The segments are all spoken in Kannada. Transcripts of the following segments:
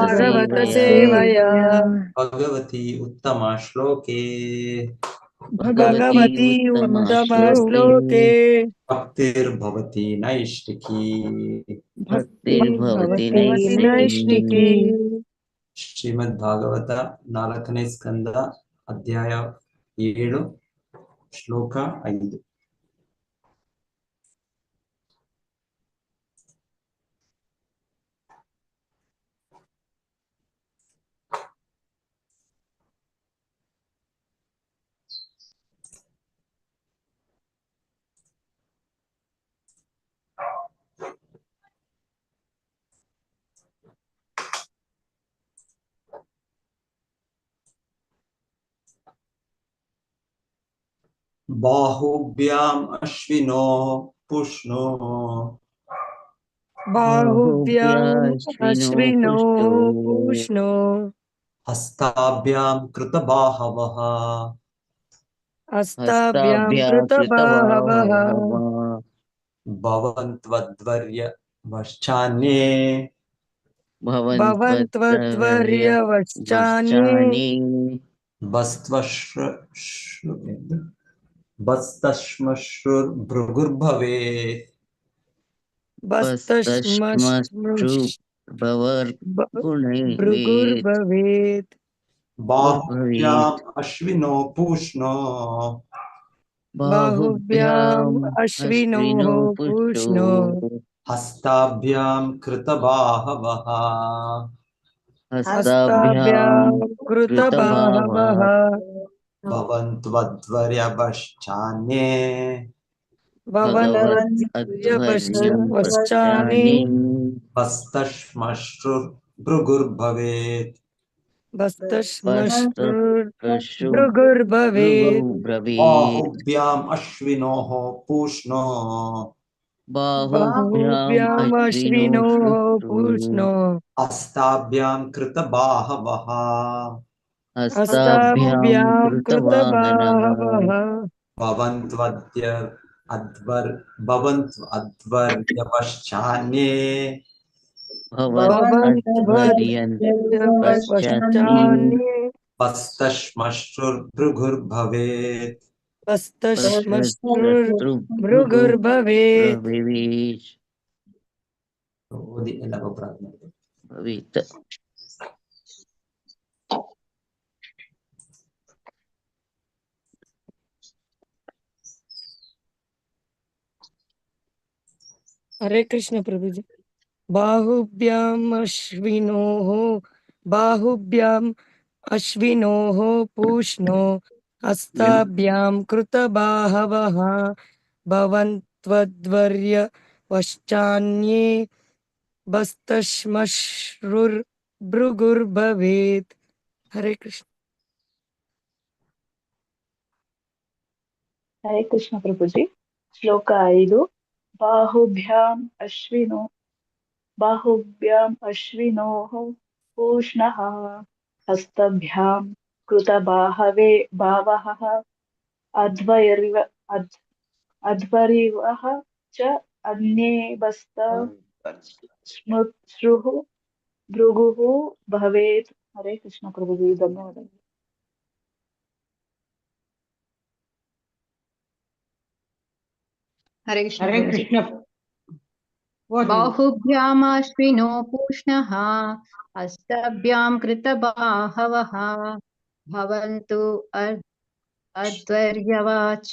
भागवत सेवया भगवती उत्तमा श्लोके भगवती उत्तम श्लोके भक्तिर्भवति नैष्टिकी भक्तिर्भवति नैष्टिकी। ಶ್ರೀಮದ್ಭಾಗವತ 4ನೇ ಸ್ಕಂದ ಅಧ್ಯಾಯ 7 ಶ್ಲೋಕ 5. बाहुभ्याम् अश्विनो पुष्णो बाहुभ्याम् अश्विनो पूष्णो हस्ताभ्याम् कृतबाहवः हस्ताभ्याम् कृतबाहवः भवन्त्वद्वर्यवश्चान्ये भवन्त्वद्वर्यवश्चान्ये बस्तश्मश्रुर्भृगुर्भवेत् भृगुर्भवेत्। बाहुभ्याम् अश्विनो पूष्णो बाहुभ्याम् अश्विनोः पूष्णो हस्ताभ्याम् कृतबाहवः हस्ताभ्याम् कृतबाहवः भवन्त्वद्वर्यवश्चान्ये भवन्त्वद्वर्यवश्चान्ये बस्तश्मश्रुर्भृगुर्भवेत् भस्तश्मश्रुर्भृगुर्भवेत्। बाहुभ्याम् अश्विनोः पूष्णो बाहुभ्याम् अश्विनोः पूष्णो हस्ताभ्याम् कृतबाहवः हस्ताभ्याम् कृतबाहवः भवन्त्वद्वर्यवश्चान्ये भवन्त्वद्वर्यवश्चान्ये बस्तश्मश्रुर्भृगुर्भवेत् बस्तश्मश्रुर्भृगुर्भवेत्। ಓದಿ ಎಲ್ಲರೂ ಪ್ರಾರ್ಥನೆ ಮಾಡಿ. हरे कृष्ण प्रभु जी। बाहुभ्याम् अश्विनोः पूष्णो हस्ताभ्याम् कृतबाहवः भवन्त्वद्वर्यवश्चान्ये बस्तश्मश्रुर्भृगुर्भवेत्। हरे कृष्ण। हरे कृष्ण प्रभुजी। श्लोक 5 बाहुभ्याम् अश्विनोः पूष्णः हस्तभ्याम् कृतबाहवे बावः अध्वरिवः च अन्ये बस्तश्मश्रुः भृगुः भवेत्। हरे कृष्ण प्रभुजी, धन्यवाद। हरे कृष्ण। बाहुभ्यामश्विनो पूष्णः हस्ताभ्याम् कृतबाहवः भवन्तु अध्वर्यवाच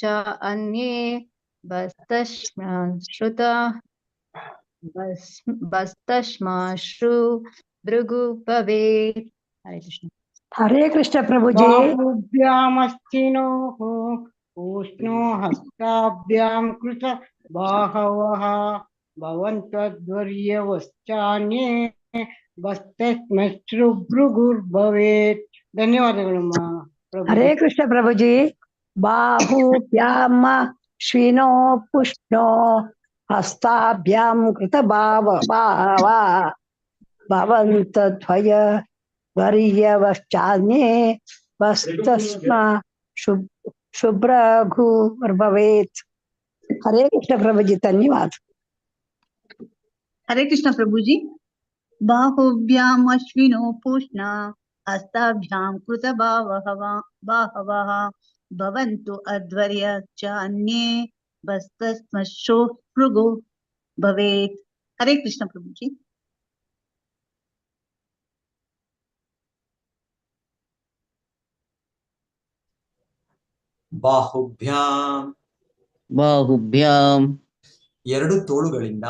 अन्ये बस्तश्माश्रु भृगु भवेत्। हरे कृष्ण। हरे कृष्ण प्रभु जी। बाहुभ्यामश्विनोः पूष्णो हस्ताभ्याम् कृत बाहवः भवन्तद्वर्यवश्चान्ये बस्तश्मश्रुभृगुर्भवेत्। ಧನ್ಯವಾದಗಳಮ್ಮ ಪ್ರಭು. हरे कृष्ण प्रभु जी। बाहुभ्याम श्विनो पुष्णो हस्ताभ्याम कृतबाहवा भवन्तद्वय वर्यवश्चान्ये वस्तस्मा शुभ्रघुर्भवेत्। हरे कृष्ण प्रभु जी, धन्यवाद। हरे कृष्ण प्रभु जी। बाहुभ्याम् अश्विनो पूष्णा हस्ताभ्याम् कृतबाहवः भवन्तु अध्वर्य च अन्ये भस्तश्मश्रु भृगु भवेत्। हरे कृष्ण प्रभु जी। ಬಾಹುಭ್ಯಾಂ ಬಾಹುಭ್ಯಾಮ್ ಎರಡು ತೋಳುಗಳಿಂದ,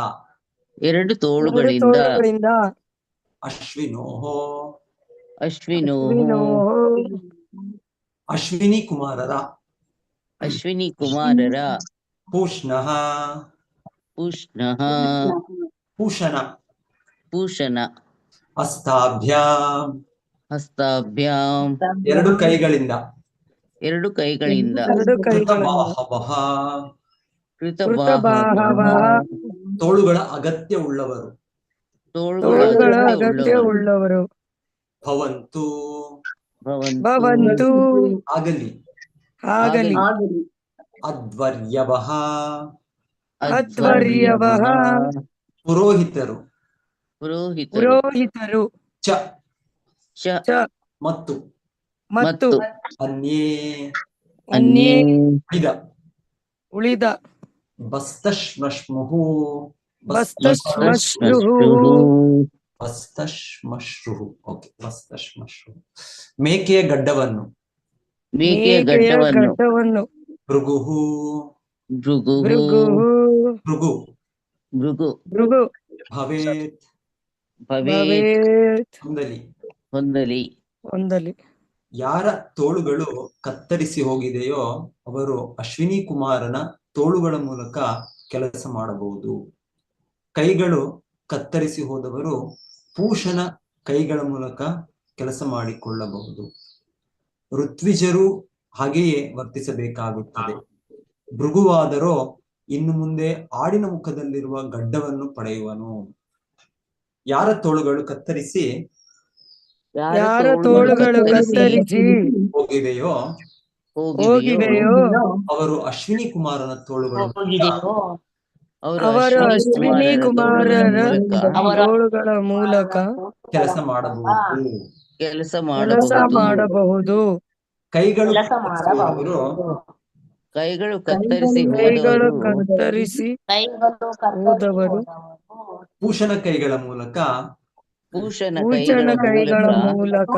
ಎರಡು ಎರಡು ತೋಳುಗಳಿಂದ, ತೋಳುಗಳಿಂದ, ಅಶ್ವಿನೋಹೋ ಅಶ್ವಿನೋಹೋ ಅಶ್ವಿನೋಹೋ ಅಶ್ವಿನಿ ಕುಮಾರರ, ಅಶ್ವಿನಿ ಕುಮಾರರ, ಪೂಷ್ಣಃ ಪೂಷ್ಣಃ ಪೂಷಣ, ಪೂಷಣ, ಹಸ್ತಾಭ್ಯಾಂ ಹಸ್ತಾಭ್ಯಾಮ್ ಎರಡು ಕೈಗಳಿಂದ, ಎರಡು ಕೈಗಳಿಂದ, ಎರಡು ಕೈಗಳಿಂದ, ಕೃತಬಾಹವಃ ಕೃತಬಾಹವಃ ಕೃತಬಾಹವಃ ತೋಳುಗಳ ಅಗತ್ಯವುಳ್ಳವರು, ತೋಳುಗಳ ತೋಳುಗಳ ಅಗತ್ಯವುಳ್ಳವರು, ಅಗತ್ಯವುಳ್ಳವರು, ಭವಂತು ಭವಂತು ಆಗಲಿ, ಆಗಲಿ, ಅಧ್ವರ್ಯವಃ ಅಧ್ವರ್ಯವಃ ಪುರೋಹಿತರು, ಪುರೋಹಿತರು, ಪುರೋಹಿತರು, ಚ ಚ ಚ ಮತ್ತು ಮತ್ತು ಅನ್ಯೇ ಅನ್ಯೇ ಉಳಿದ, ಉಳಿದ, ಬಸ್ತಶ್ಮಶ್ಮುಹು ಬಸ್ತಶ್ಮಶ್ರುಹು ಬಸ್ತಶ್ಮಶ್ರುಹು ಓಕೆ ಬಸ್ತಶ್ಮಶ್ರುಹು ಮೇಕೆಯ ಗಡ್ಡವನ್ನು, ಮೇಕೆಯ ಮೇಕೆಯ ಗಡ್ಡವನ್ನು, ಗಡ್ಡವನ್ನು, ಭೃಗುಹು ಭೃಗುಹು ಭೃಗುಹು ಭೃಗು ಭೃಗು ಭೃಗು ಭವೇತ್ ಭವೇತ್ ಭವೇತ್ ಹೊಂದಲಿ, ಹೊಂದಲಿ. ಹೊಂದಲಿ. ಯಾರ ತೋಳುಗಳು ಕತ್ತರಿಸಿ ಹೋಗಿದೆಯೋ ಅವರು ಅಶ್ವಿನಿ ಕುಮಾರನ ತೋಳುಗಳ ಮೂಲಕ ಕೆಲಸ ಮಾಡಬಹುದು. ಕೈಗಳು ಕತ್ತರಿಸಿ ಹೋದವರು ಪೂಷನ ಕೈಗಳ ಮೂಲಕ ಕೆಲಸ ಮಾಡಿಕೊಳ್ಳಬಹುದು. ಋತ್ವಿಜರು ಹಾಗೆಯೇ ವರ್ತಿಸಬೇಕಾಗುತ್ತದೆ. ಭೃಗುವಾದರೋ ಇನ್ನು ಮುಂದೆ ಆಡಿನ ಮುಖದಲ್ಲಿರುವ ಗಡ್ಡವನ್ನು ಪಡೆಯುವನು. ಯಾರ ತೋಳುಗಳು ಕತ್ತರಿಸಿ ಯಾರ ತೋಳುಗಳು ಕತ್ತರಿಸಿ ಹೋಗಿದೆಯೋ ಹೋಗಿವೆಯೋ ಅವರು ಅಶ್ವಿನಿ ಕುಮಾರನ ತೋಳುಗಳು ಅವರು ಅಶ್ವಿನಿ ಕುಮಾರರ ತೋಳುಗಳ ಮೂಲಕ ಕೆಲಸ ಮಾಡಬಹುದು. ಕೆಲಸ ಕೆಲಸ ಮಾಡಬಹುದು. ಮಾಡಬಹುದು. ಕೈಗಳು ಕತ್ತರಿಸಿ ಹೋದವರು ಕೈಗಳು ಕತ್ತರಿಸಿ ಕೈಗಳು ಹೋದವರು ಕತ್ತರಿಸಿ ಹೋದವರು ಪೂಷನ ಕೈಗಳ ಮೂಲಕ ಪೂಷನ ಪೂಜನ ಕೈಗಳ ಮೂಲಕ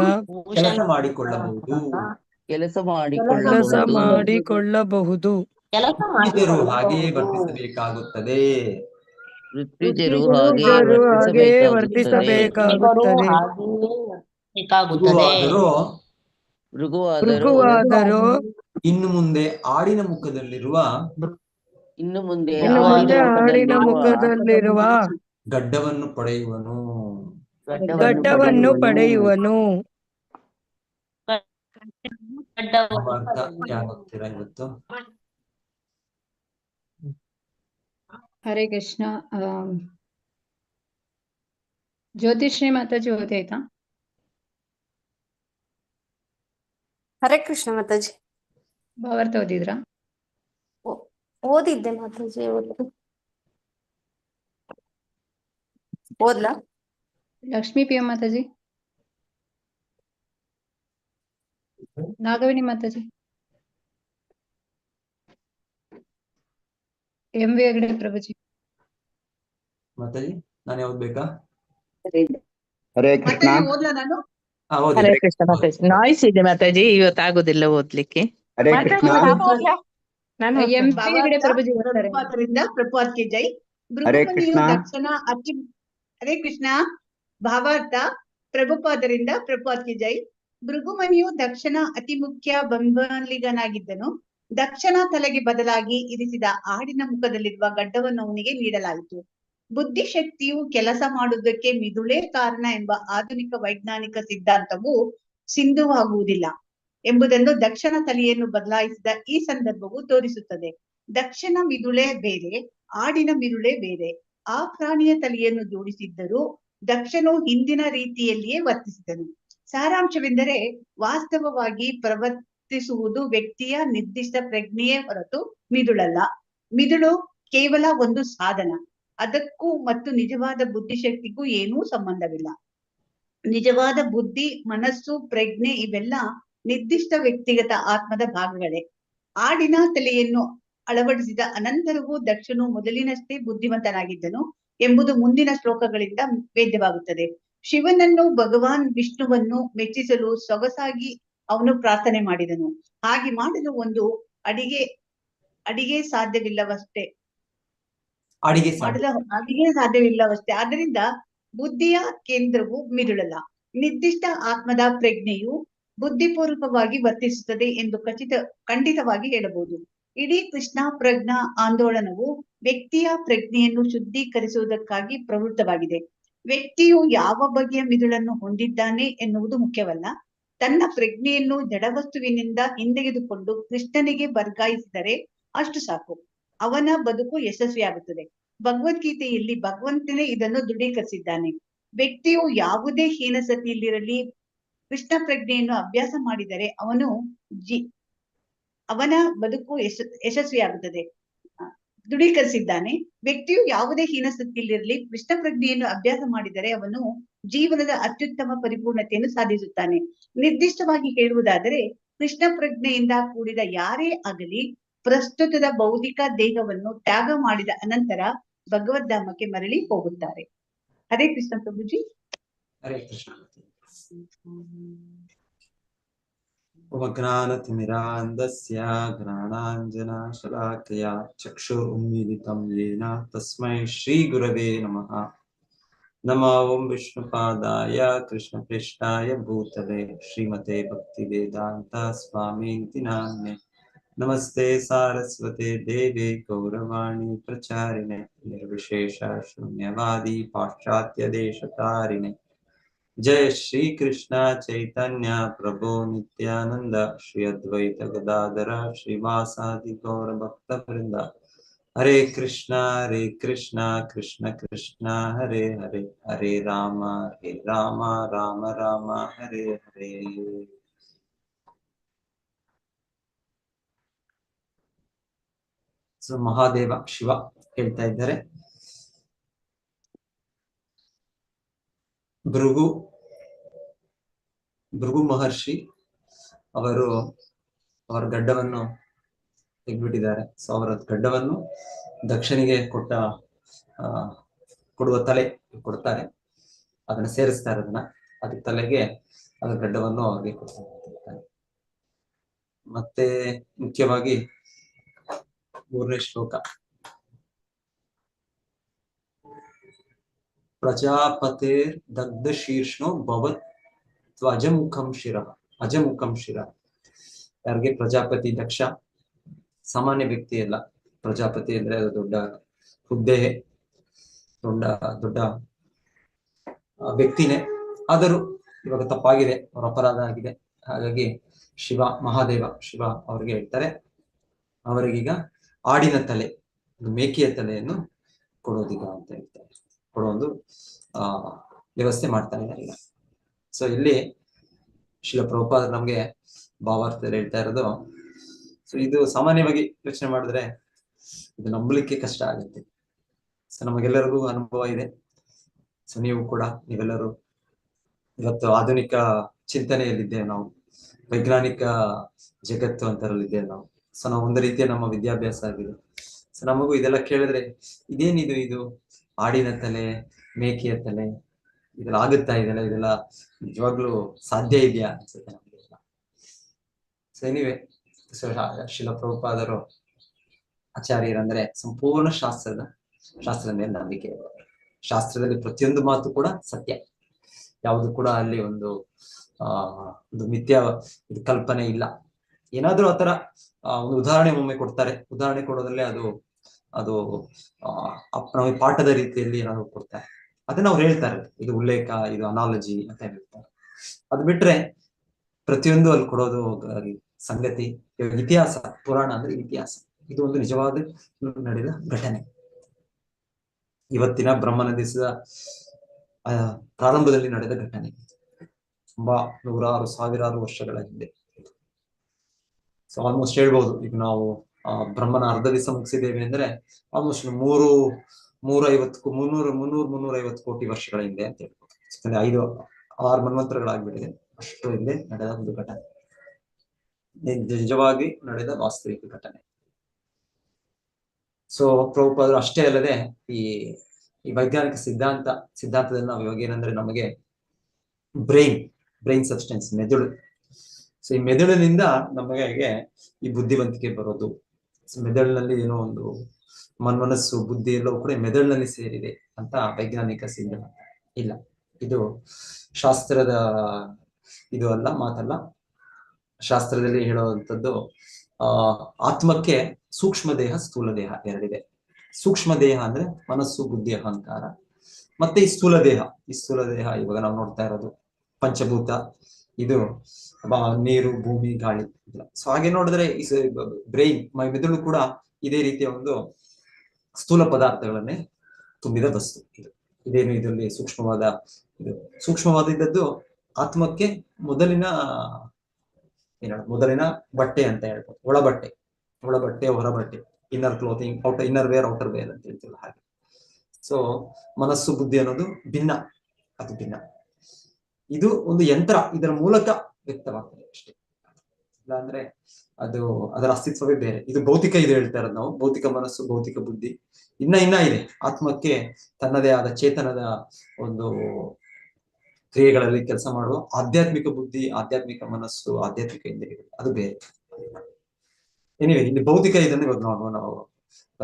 ಕೆಲಸ ಮಾಡಿಕೊಳ್ಳಬಹುದು. ಕೆಲಸ ಕೆಲಸ ಮಾಡಿಕೊಳ್ಳಬಹುದು. ಮಾಡಿಕೊಳ್ಳಬಹುದು. ಋತ್ವಿಜರು ಹಾಗೆಯೇ ವರ್ತಿಸಬೇಕಾಗುತ್ತದೆ. ಋತ್ವಿಜರು ಹಾಗೆ ಋತ್ವಿಜರು ಹಾಗೆ ವರ್ತಿಸಬೇಕಾಗುತ್ತದೆ. ವರ್ತಿಸಬೇಕಾಗುತ್ತದೆ. ಭೃಗುವಾದರೋ ಭೃಗುವಾದರೋ ಇನ್ನು ಮುಂದೆ ಆಡಿನ ಮುಖದಲ್ಲಿರುವ ಇನ್ನು ಮುಂದೆ ಆಡಿನ ಮುಖದಲ್ಲಿರುವ ಗಡ್ಡವನ್ನು ಪಡೆಯುವನು. ಗಡ್ಡವನ್ನು ಪಡೆಯುವನು. ಅರ್ಥ ಯಾಗೊತ್ತೀರಾ ಇವತ್ತು? ಹರೇ ಕೃಷ್ಣ. ಜ್ಯೋತಿಶ್ರೀ ಮಾತಾಜಿ ಓದಾಯ್ತಾ? ಹರೇ ಕೃಷ್ಣ ಮಾತಾಜಿ. ಭಾವಾರ್ಥ ಓದಿದ್ರಾ? ಓದಿದ್ದೆ ಮಾತಾಜಿ. ಓದ್ಲಾ? Lakshmi P M Mataji, Nagaveni Mataji, M V Hegade Prabhuji. Mataji ನಾನು ಯಾವ್ದು ಬೇಕಾ? ಹರೇ ಕೃಷ್ಣ. ಓದಿ. ಹರೇ ಕೃಷ್ಣ ಮಾತಾಜಿ. ನಾಯ್ಸ್ ಇದೆ ಮಾತಾಜಿ, ಇವತ್ತು ಆಗುದಿಲ್ಲ ಓದ್ಲಿಕ್ಕೆ. ಹರೇ ಕೃಷ್ಣ. ನಾನು ಎಂ ವಿ ಹೆಗಡೆ ಪ್ರಭುಜಿ ಓದ್ತಾರೆ. ಪ್ರಭುಪಾದ್ ಕಿ ಜೈ. ಹರೇ ಕೃಷ್ಣ. ಹರೇ ಕೃಷ್ಣ. ಭಾವಾರ್ಥ ಪ್ರಭುಪಾದರಿಂದ ಪ್ರಭುಪಾದ್ ಕಿ ಜೈ. ಭೃಗುಮನಿಯು ದಕ್ಷನ ಅತಿ ಮುಖ್ಯ ಬೆಂಬಲಿಗನಾಗಿದ್ದನು. ದಕ್ಷನ ತಲೆಗೆ ಬದಲಾಗಿ ಇರಿಸಿದ ಆಡಿನ ಮುಖದಲ್ಲಿರುವ ಗಡ್ಡವನ್ನು ಅವನಿಗೆ ನೀಡಲಾಯಿತು. ಬುದ್ಧಿಶಕ್ತಿಯು ಕೆಲಸ ಮಾಡುವುದಕ್ಕೆ ಮಿದುಳೇ ಕಾರಣ ಎಂಬ ಆಧುನಿಕ ವೈಜ್ಞಾನಿಕ ಸಿದ್ಧಾಂತವು ಸಿಂಧುವಾಗುವುದಿಲ್ಲ ಎಂಬುದನ್ನು ದಕ್ಷನ ತಲೆಯನ್ನು ಬದಲಾಯಿಸಿದ ಈ ಸಂದರ್ಭವು ತೋರಿಸುತ್ತದೆ. ದಕ್ಷನ ಮಿದುಳೇ ಬೇರೆ, ಆಡಿನ ಮಿದುಳೇ ಬೇರೆ. ಆ ಪ್ರಾಣಿಯ ತಲೆಯನ್ನು ಜೋಡಿಸಿದ್ದರೂ ದಕ್ಷನು ಹಿಂದಿನ ರೀತಿಯಲ್ಲಿಯೇ ವರ್ತಿಸಿದನು. ಸಾರಾಂಶವೆಂದರೆ ವಾಸ್ತವವಾಗಿ ಪ್ರವರ್ತಿಸುವುದು ವ್ಯಕ್ತಿಯ ನಿರ್ದಿಷ್ಟ ಪ್ರಜ್ಞೆಯೇ ಹೊರತು ಮಿದುಳಲ್ಲ. ಮಿದುಳು ಕೇವಲ ಒಂದು ಸಾಧನ. ಅದಕ್ಕೂ ಮತ್ತು ನಿಜವಾದ ಬುದ್ಧಿಶಕ್ತಿಗೂ ಏನೂ ಸಂಬಂಧವಿಲ್ಲ. ನಿಜವಾದ ಬುದ್ಧಿ, ಮನಸ್ಸು, ಪ್ರಜ್ಞೆ ಇವೆಲ್ಲ ನಿರ್ದಿಷ್ಟ ವ್ಯಕ್ತಿಗತ ಆತ್ಮದ ಭಾಗಗಳೇ. ಆಡಿನ ತಲೆಯನ್ನು ಅಳವಡಿಸಿದ ಅನಂತರವೂ ದಕ್ಷನು ಮೊದಲಿನಷ್ಟೇ ಬುದ್ಧಿವಂತನಾಗಿದ್ದನು ಎಂಬುದು ಮುಂದಿನ ಶ್ಲೋಕಗಳಿಂದ ವೇದ್ಯವಾಗುತ್ತದೆ. ಶಿವನನ್ನು ಭಗವಾನ್ ವಿಷ್ಣುವನ್ನು ಮೆಚ್ಚಿಸಲು ಸೊಗಸಾಗಿ ಅವನು ಪ್ರಾರ್ಥನೆ ಮಾಡಿದನು. ಹಾಗೆ ಮಾಡಲು ಒಂದು ಅಡಿಗೆ ಸಾಧ್ಯವಿಲ್ಲವಷ್ಟೇ. ಆದ್ದರಿಂದ ಬುದ್ಧಿಯ ಕೇಂದ್ರವು ಮಿದುಳಲ್ಲ. ನಿರ್ದಿಷ್ಟ ಆತ್ಮದ ಪ್ರಜ್ಞೆಯು ಬುದ್ಧಿಪೂರ್ವಕವಾಗಿ ವರ್ತಿಸುತ್ತದೆ ಎಂದು ಖಂಡಿತವಾಗಿ ಹೇಳಬಹುದು. ಇಡೀ ಕೃಷ್ಣ ಪ್ರಜ್ಞಾ ಆಂದೋಲನವು ವ್ಯಕ್ತಿಯ ಪ್ರಜ್ಞೆಯನ್ನು ಶುದ್ಧೀಕರಿಸುವುದಕ್ಕಾಗಿ ಪ್ರವೃತ್ತವಾಗಿದೆ. ವ್ಯಕ್ತಿಯು ಯಾವ ಬಗೆಯ ಮಿದುಳನ್ನು ಹೊಂದಿದ್ದಾನೆ ಎನ್ನುವುದು ಮುಖ್ಯವಲ್ಲ. ತನ್ನ ಪ್ರಜ್ಞೆಯನ್ನು ಜಡವಸ್ತುವಿನಿಂದ ಹಿಂತೆಗೆದುಕೊಂಡು ಕೃಷ್ಣನಿಗೆ ವರ್ಗಾಯಿಸಿದರೆ ಅಷ್ಟು ಸಾಕು, ಅವನ ಬದುಕು ಯಶಸ್ವಿಯಾಗುತ್ತದೆ. ಭಗವದ್ಗೀತೆಯಲ್ಲಿ ಭಗವಂತನೇ ಇದನ್ನು ದೃಢೀಕರಿಸಿದ್ದಾನೆ. ವ್ಯಕ್ತಿಯು ಯಾವುದೇ ಹೀನಸತಿಯಲ್ಲಿರಲಿ ಕೃಷ್ಣ ಪ್ರಜ್ಞೆಯನ್ನು ಅಭ್ಯಾಸ ಮಾಡಿದರೆ ಅವನ ಬದುಕು ಯಶಸ್ವಿಯಾಗುತ್ತದೆ. ದೃಢೀಕರಿಸಿದ್ದಾನೆ. ವ್ಯಕ್ತಿಯು ಯಾವುದೇ ಹೀನಸ್ಥಿತಿಯಲ್ಲಿರಲಿ ಕೃಷ್ಣ ಪ್ರಜ್ಞೆಯನ್ನು ಅಭ್ಯಾಸ ಮಾಡಿದರೆ ಅವನು ಜೀವನದ ಅತ್ಯುತ್ತಮ ಪರಿಪೂರ್ಣತೆಯನ್ನು ಸಾಧಿಸುತ್ತಾನೆ. ನಿರ್ದಿಷ್ಟವಾಗಿ ಹೇಳುವುದಾದರೆ ಕೃಷ್ಣ ಪ್ರಜ್ಞೆಯಿಂದ ಕೂಡಿದ ಯಾರೇ ಆಗಲಿ ಪ್ರಸ್ತುತದ ಭೌತಿಕ ದೇಹವನ್ನು ತ್ಯಾಗ ಮಾಡಿದ ಅನಂತರ ಭಗವದ್ಧಾಮಕ್ಕೆ ಮರಳಿ ಹೋಗುತ್ತಾರೆ. ಹರೇ ಕೃಷ್ಣ ಪ್ರಭುಜಿ. ಹರೇ ಕೃಷ್ಣ. उपज्ञानतिमिरान्धस्य ज्ञानाञ्जनशलाकया चक्षुरुन्मीलितं येन तस्मै श्रीगुरवे नमः. नमो ॐ विष्णुपादाय कृष्णप्रेष्ठाय भूतले श्रीमते भक्तिवेदान्त स्वामीति नाम्ने. नमस्ते सारस्वते देवे गौरवाणी प्रचारिणे निर्विशेष शून्यवादी पाश्चात्य देशतारिणे. जय श्री कृष्ण चैतन्य प्रभु नित्यानंद श्री अद्वैत गदाधर श्रीवासादि गौर भक्त वृंद. हरे कृष्णा कृष्ण कृष्ण हरे हरे, हरे राम राम राम हरे हरे. ಸೊ ಮಹಾದೇವ ಶಿವ ಹೇಳ್ತಾ ಇದ್ದಾರೆ, ಭೃಗು ಮಹರ್ಷಿ ಅವರ ಗಡ್ಡವನ್ನು ತೆಗ್ಬಿಟ್ಟಿದ್ದಾರೆ. ಸೊ ಅವರ ಗಡ್ಡವನ್ನು ದಕ್ಷನಿಗೆ ಕೊಡುವ ತಲೆ ಕೊಡ್ತಾರೆ, ಅದನ್ನ ಸೇರಿಸ್ತಾರೆ. ಅದಕ್ಕೆ ತಲೆಗೆ ಅದರ ಗಡ್ಡವನ್ನು ಅವ್ರಿಗೆ ಕೊಡ್ತಾರೆ. ಮತ್ತೆ ಮುಖ್ಯವಾಗಿ 3ನೇ ಶ್ಲೋಕ, ಪ್ರಜಾಪತಿರ್ ದಗ್ಧ ಶೀರ್ಷ್ಣೋ ಭವತ್ ಅಜಮುಖಂ ಶಿರ. ಯಾರಿಗೆ ಪ್ರಜಾಪತಿ ದಕ್ಷ ಸಾಮಾನ್ಯ ವ್ಯಕ್ತಿ ಅಲ್ಲ. ಪ್ರಜಾಪತಿ ಅಂದ್ರೆ ಅದು ದೊಡ್ಡ ಹುದ್ದೆ, ದೊಡ್ಡ ವ್ಯಕ್ತಿನೇ. ಆದರೂ ಇವಾಗ ತಪ್ಪಾಗಿದೆ, ಅವರ ಅಪರಾಧ ಆಗಿದೆ. ಹಾಗಾಗಿ ಮಹಾದೇವ ಶಿವ ಅವ್ರಿಗೆ ಹೇಳ್ತಾರೆ, ಅವರಿಗೀಗ ಆಡಿನ ತಲೆ, ಮೇಕೆಯ ತಲೆಯನ್ನು ಕೊಡೋದಿಲ್ಲ ಅಂತ ಹೇಳ್ತಾರೆ. ಕೊಡೋದು ವ್ಯವಸ್ಥೆ ಮಾಡ್ತಾ ಇದ್ದಾರೆ ಈಗ. ಸೊ ಇಲ್ಲಿ ಶಿಲ ಪ್ರಭುಪಾದ ನಮ್ಗೆ ಭಾವಾರ್ಥದಲ್ಲಿ ಹೇಳ್ತಾ ಇರೋದು, ಸೊ ಇದು ಸಾಮಾನ್ಯವಾಗಿ ಯೋಚನೆ ಮಾಡಿದ್ರೆ ಇದು ನಂಬಲಿಕ್ಕೆ ಕಷ್ಟ ಆಗುತ್ತೆ. ಸೊ ನಮಗೆಲ್ಲರಿಗೂ ಅನುಭವ ಇದೆ. ಸೊ ನೀವೆಲ್ಲರೂ ಇವತ್ತು ಆಧುನಿಕ ಚಿಂತನೆಯಲ್ಲಿದ್ದೇವೆ, ನಾವು ವೈಜ್ಞಾನಿಕ ಜಗತ್ತು ಅಂತರಲ್ಲಿದ್ದೇವೆ ನಾವು. ಸೊ ನಾವು ಒಂದು ರೀತಿಯ ನಮ್ಮ ವಿದ್ಯಾಭ್ಯಾಸ ಆಗಿದೆ. ಸೊ ನಮಗೂ ಇದೆಲ್ಲ ಕೇಳಿದ್ರೆ ಇದು ಆಡಿನ ತಲೆ, ಮೇಕೆಯ ತಲೆ, ಇದೆಲ್ಲ ಆಗುತ್ತಾ ಇದೆಲ್ಲ ನಿಜವಾಗ್ಲೂ ಸಾಧ್ಯ ಇದೆಯಾ ಅನ್ಸುತ್ತೆ ನಮಗೆಲ್ಲ. ಸೊ ಎನಿವೆ, ಶಿಲ ಪ್ರಭುಪಾದರು ಆಚಾರ್ಯರಂದ್ರೆ ಸಂಪೂರ್ಣ ಶಾಸ್ತ್ರದ ಮೇಲೆ ನಂಬಿಕೆ. ಶಾಸ್ತ್ರದಲ್ಲಿ ಪ್ರತಿಯೊಂದು ಮಾತು ಕೂಡ ಸತ್ಯ, ಯಾವುದು ಕೂಡ ಅಲ್ಲಿ ಒಂದು ಮಿಥ್ಯಾ ಕಲ್ಪನೆ ಇಲ್ಲ. ಏನಾದ್ರೂ ಆತರ ಒಂದು ಉದಾಹರಣೆ ಒಮ್ಮೆ ಕೊಡ್ತಾರೆ. ಉದಾಹರಣೆ ಕೊಡೋದ್ರಲ್ಲೇ ಅದು ನಮಗೆ ಪಾಠದ ರೀತಿಯಲ್ಲಿ ಏನಾದ್ರು ಕೊಡ್ತಾರೆ, ಅದನ್ನ ಅವ್ರು ಹೇಳ್ತಾರೆ. ಇದು ಉಲ್ಲೇಖ, ಇದು ಅನಾಲಜಿ ಅಂತ ಹೇಳ್ತಾರೆ. ಅದು ಬಿಟ್ರೆ ಪ್ರತಿಯೊಂದು ಅಲ್ಲಿ ಕೊಡೋದು ಸಂಗತಿ, ಇತಿಹಾಸ. ಪುರಾಣ ಅಂದ್ರೆ ಇತಿಹಾಸ. ಇದು ಒಂದು ನಿಜವಾದ ನಡೆದ ಘಟನೆ. ಇವತ್ತಿನ ಬ್ರಹ್ಮನ ದಿವಸದ ಪ್ರಾರಂಭದಲ್ಲಿ ನಡೆದ ಘಟನೆ, ತುಂಬಾ ನೂರಾರು ಸಾವಿರಾರು ವರ್ಷಗಳ ಹಿಂದೆ. ಸೊ ಆಲ್ಮೋಸ್ಟ್ ಹೇಳ್ಬೋದು, ಈಗ ನಾವು ಬ್ರಹ್ಮನ ಅರ್ಧ ದಿವಸ ಮುಗಿಸಿದ್ದೇವೆ ಅಂದ್ರೆ ಆಲ್ಮೋಸ್ಟ್ 3 350 ಕೋಟಿ ವರ್ಷಗಳ ಹಿಂದೆ ಅಂತ ಹೇಳ್ಬೋದು. ಯಾಕಂದ್ರೆ 5-6 ಮನ್ವಂತರಗಳಾಗ್ಬಿಟ್ಟಿದೆ. ಅಷ್ಟು ಹಿಂದೆ ನಡೆದ ಒಂದು ಘಟನೆ, ನಿಜವಾಗಿ ನಡೆದ ವಾಸ್ತವಿಕ ಘಟನೆ. ಸೊ ಪ್ರಭುಪಾದರು ಅಷ್ಟೇ ಅಲ್ಲದೆ ಈ ವೈಜ್ಞಾನಿಕ ಸಿದ್ಧಾಂತದಲ್ಲಿ ನಾವು ಇವಾಗ ಏನಂದ್ರೆ ನಮಗೆ ಬ್ರೈನ್ ಸಬ್ಸ್ಟೆನ್ಸ್, ಮೆದುಳು. ಸೊ ಈ ಮೆದುಳಿನಿಂದ ನಮಗೆ ಈ ಬುದ್ಧಿವಂತಿಕೆ ಬರೋದು, ಮೆದುಳಿನಲ್ಲಿ ಏನೋ ಒಂದು ಮನಸ್ಸು ಬುದ್ಧಿ ಎಲ್ಲವೂ ಕೂಡ ಮೆದುಳಿನಲ್ಲಿ ಸೇರಿದೆ ಅಂತ ವೈಜ್ಞಾನಿಕ ಸಿದ್ಧಾಂತ. ಇಲ್ಲ, ಇದು ಶಾಸ್ತ್ರದ ಇದು ಅಲ್ಲ, ಮಾತಲ್ಲ. ಶಾಸ್ತ್ರದಲ್ಲಿ ಹೇಳುವಂಥದ್ದು ಆತ್ಮಕ್ಕೆ ಸೂಕ್ಷ್ಮ ದೇಹ, ಸ್ಥೂಲ ದೇಹ ಎರಡಿದೆ. ಸೂಕ್ಷ್ಮ ದೇಹ ಅಂದ್ರೆ ಮನಸ್ಸು, ಬುದ್ಧಿ, ಅಹಂಕಾರ. ಮತ್ತೆ ಈ ಸ್ಥೂಲ ದೇಹ ಇವಾಗ ನಾವು ನೋಡ್ತಾ ಇರೋದು ಪಂಚಭೂತ, ಇದು ನೀರು, ಭೂಮಿ, ಗಾಳಿ. ಸೊ ಹಾಗೆ ನೋಡಿದ್ರೆ ಬ್ರೈನ್, ಮೆದುಳು ಕೂಡ ಇದೇ ರೀತಿಯ ಒಂದು ಸ್ಥೂಲ ಪದಾರ್ಥಗಳನ್ನೇ ತುಂಬಿದ ವಸ್ತು. ಇದೇನು ಇದರಲ್ಲಿ ಸೂಕ್ಷ್ಮವಾದದ್ದು ಆತ್ಮಕ್ಕೆ ಮೊದಲಿನ ಬಟ್ಟೆ ಅಂತ ಹೇಳ್ಬೋದು. ಒಳಬಟ್ಟೆ, ಹೊರಬಟ್ಟೆ, inner clothing, inner wear, outer wear ಅಂತ ಹೇಳ್ತೀವಿ ಹಾಗೆ. ಸೊ ಮನಸ್ಸು, ಬುದ್ಧಿ ಅನ್ನೋದು ಭಿನ್ನ. ಇದು ಒಂದು ಯಂತ್ರ, ಇದರ ಮೂಲಕ ವ್ಯಕ್ತವಾಗ್ತದೆ ಅಷ್ಟೇ. ಇಲ್ಲಾಂದ್ರೆ ಅದರ ಅಸ್ತಿತ್ವವೇ ಬೇರೆ. ಇದು ಭೌತಿಕ, ಇದು ಹೇಳ್ತಾ ಇರೋದು ನಾವು, ಭೌತಿಕ ಮನಸ್ಸು, ಭೌತಿಕ ಬುದ್ಧಿ. ಇನ್ನ ಇದೆ. ಆತ್ಮಕ್ಕೆ ತನ್ನದೇ ಆದ ಚೇತನದ ಒಂದು ಕ್ರಿಯೆಗಳಲ್ಲಿ ಕೆಲಸ ಮಾಡುವ ಆಧ್ಯಾತ್ಮಿಕ ಬುದ್ಧಿ, ಆಧ್ಯಾತ್ಮಿಕ ಮನಸ್ಸು, ಆಧ್ಯಾತ್ಮಿಕ ಇಂದ್ರಿಯಗಳು, ಅದು ಬೇರೆ. ಇಲ್ಲಿ ಭೌತಿಕ ಇದನ್ನು ಇವಾಗ ನಾವು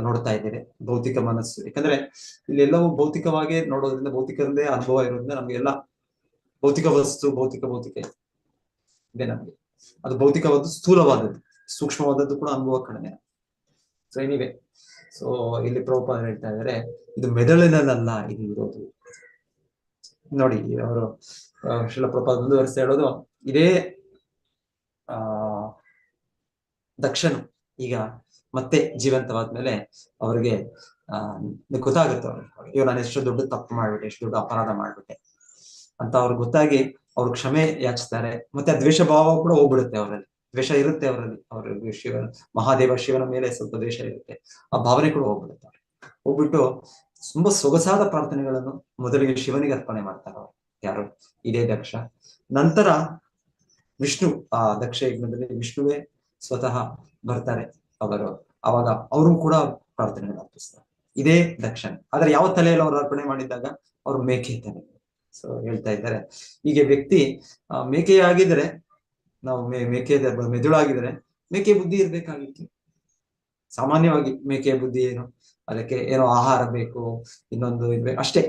ನೋಡ್ತಾ ಇದ್ದೇವೆ, ಭೌತಿಕ ಮನಸ್ಸು. ಯಾಕಂದ್ರೆ ಇಲ್ಲೆಲ್ಲವೂ ಭೌತಿಕವಾಗಿ ನೋಡೋದ್ರಿಂದ, ಭೌತಿಕದಲ್ಲೇ ಅನುಭವ ಇರೋದ್ರಿಂದ ನಮ್ಗೆಲ್ಲ ಭೌತಿಕ ವಸ್ತು, ಭೌತಿಕ ಇದೆ ನಮ್ಗೆ. ಅದು ಭೌತಿಕವಾದ ಸ್ಥೂಲವಾದದ್ದು, ಸೂಕ್ಷ್ಮವಾದದ್ದು ಕೂಡ ಅನುಭವ ಕಡಿಮೆ. ಸೊ ಸೊ ಇಲ್ಲಿ ಪ್ರಭುಪಾದ ಹೇಳ್ತಾ ಇದ್ದಾರೆ, ಇದು ಮೆದುಳಿನಲ್ಲ ಇದು ಇರೋದು. ನೋಡಿ, ಅವರು ಶ್ರೀಲ ಪ್ರಭುಪಾದ ಮುಂದುವರಿಸ್ತಾ ಹೇಳೋದು, ಇದೇ ದಕ್ಷನು ಈಗ ಮತ್ತೆ ಜೀವಂತವಾದ್ಮೇಲೆ ಅವರಿಗೆ ಗೊತ್ತಾಗುತ್ತೆ, ಇವ್ ನಾನು ಎಷ್ಟು ದೊಡ್ಡ ತಪ್ಪು ಮಾಡ್ಬಿಟ್ಟೆ, ಎಷ್ಟು ದೊಡ್ಡ ಅಪರಾಧ ಮಾಡ್ಬಿಟ್ಟೆ ಅಂತ ಅವ್ರಿಗೆ ಗೊತ್ತಾಗಿ ಅವ್ರು ಕ್ಷಮೆ ಯಾಚಿಸ್ತಾರೆ. ಮತ್ತೆ ಆ ದ್ವೇಷ ಭಾವ ಕೂಡ ಹೋಗ್ಬಿಡುತ್ತೆ ಅವರಲ್ಲಿ. ದ್ವೇಷ ಇರುತ್ತೆ ಅವರಲ್ಲಿ ಮಹಾದೇವ ಶಿವನ ಮೇಲೆ ಸ್ವಲ್ಪ ದ್ವೇಷ ಇರುತ್ತೆ, ಆ ಭಾವನೆ ಕೂಡ ಹೋಗ್ಬಿಡುತ್ತೆ. ಹೋಗ್ಬಿಟ್ಟು ತುಂಬಾ ಸೊಗಸಾದ ಪ್ರಾರ್ಥನೆಗಳನ್ನು ಮೊದಲಿಗೆ ಶಿವನಿಗೆ ಅರ್ಪಣೆ ಮಾಡ್ತಾರೆ ಅವರು, ಯಾರು? ಇದೇ ದಕ್ಷ. ನಂತರ ವಿಷ್ಣು, ಆ ದಕ್ಷ ಯಜ್ಞದಲ್ಲಿ ವಿಷ್ಣುವೇ ಸ್ವತಃ ಬರ್ತಾರೆ ಅವಾಗ ಅವರು ಕೂಡ ಪ್ರಾರ್ಥನೆಗಳನ್ನು ಅರ್ಪಿಸ್ತಾರೆ, ಇದೇ ದಕ್ಷನ್. ಆದ್ರೆ ಯಾವ ತಲೆಯಲ್ಲಿ ಅವರು ಅರ್ಪಣೆ ಮಾಡಿದ್ದಾಗ ಅವ್ರು ಮೇಕೆ ತಲೆ. ಸೊ ಹೇಳ್ತಾ ಇದ್ದಾರೆ, ಹೀಗೆ ವ್ಯಕ್ತಿ ಮೇಕೆಯಾಗಿದ್ರೆ, ನಾವು ಮೆದುಳಾಗಿದ್ರೆ ಮೇಕೆ ಬುದ್ಧಿ ಇರ್ಬೇಕಾಗಿತ್ತು. ಸಾಮಾನ್ಯವಾಗಿ ಮೇಕೆಯ ಬುದ್ಧಿ ಏನು, ಅದಕ್ಕೆ ಏನೋ ಆಹಾರ ಬೇಕು, ಇನ್ನೊಂದು ಇರ್ಬೇಕು ಅಷ್ಟೇ.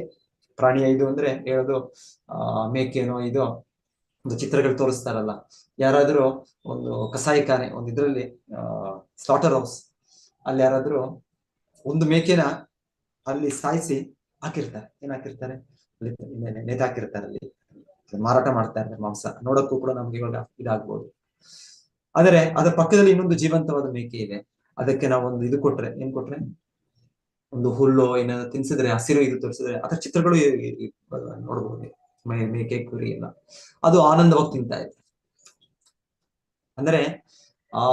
ಪ್ರಾಣಿಯ ಇದು ಅಂದ್ರೆ ಹೇಳೋದು ಮೇಕೆನೋ ಇದು ಒಂದು ಚಿತ್ರಗಳು ತೋರಿಸ್ತಾರಲ್ಲ, ಯಾರಾದ್ರೂ ಒಂದು ಕಸಾಯಿಖಾನೆ, ಒಂದು ಇದ್ರಲ್ಲಿ ಸ್ಲಾಟರ್ ಹೌಸ್ ಅಲ್ಲಿ ಯಾರಾದ್ರೂ ಒಂದು ಮೇಕೆನ ಅಲ್ಲಿ ಸಾಯಿಸಿ ಹಾಕಿರ್ತಾರೆ. ಏನ್ ಹಾಕಿರ್ತಾರೆ? ನೇತಾಕಿರ್ತಾರೆ, ಅಲ್ಲಿ ಮಾರಾಟ ಮಾಡ್ತಾ ಇರ್ತಾರೆ ಮಾಂಸ. ನೋಡಕ್ಕೂ ಕೂಡ ನಮ್ಗೆ ಇವಾಗ ಇದಾಗ್ಬೋದು. ಆದರೆ ಅದರ ಪಕ್ಕದಲ್ಲಿ ಇನ್ನೊಂದು ಜೀವಂತವಾದ ಮೇಕೆ ಇದೆ. ಅದಕ್ಕೆ ನಾವು ಒಂದು ಇದು ಕೊಟ್ರೆ, ಏನ್ ಕೊಟ್ರೆ, ಒಂದು ಹುಲ್ಲು ಏನಾದ್ರು ತಿನ್ಸಿದ್ರೆ, ಹಸಿರು ಇದು ತೋರಿಸಿದ್ರೆ ಅದರ ಚಿತ್ರಗಳು ನೋಡ್ಬೋದು. ಮೇಕೆ, ಕುರಿ ಎಲ್ಲ ಅದು ಆನಂದವಾಗಿ ತಿಂತಾ ಇದೆ. ಅಂದ್ರೆ ಆ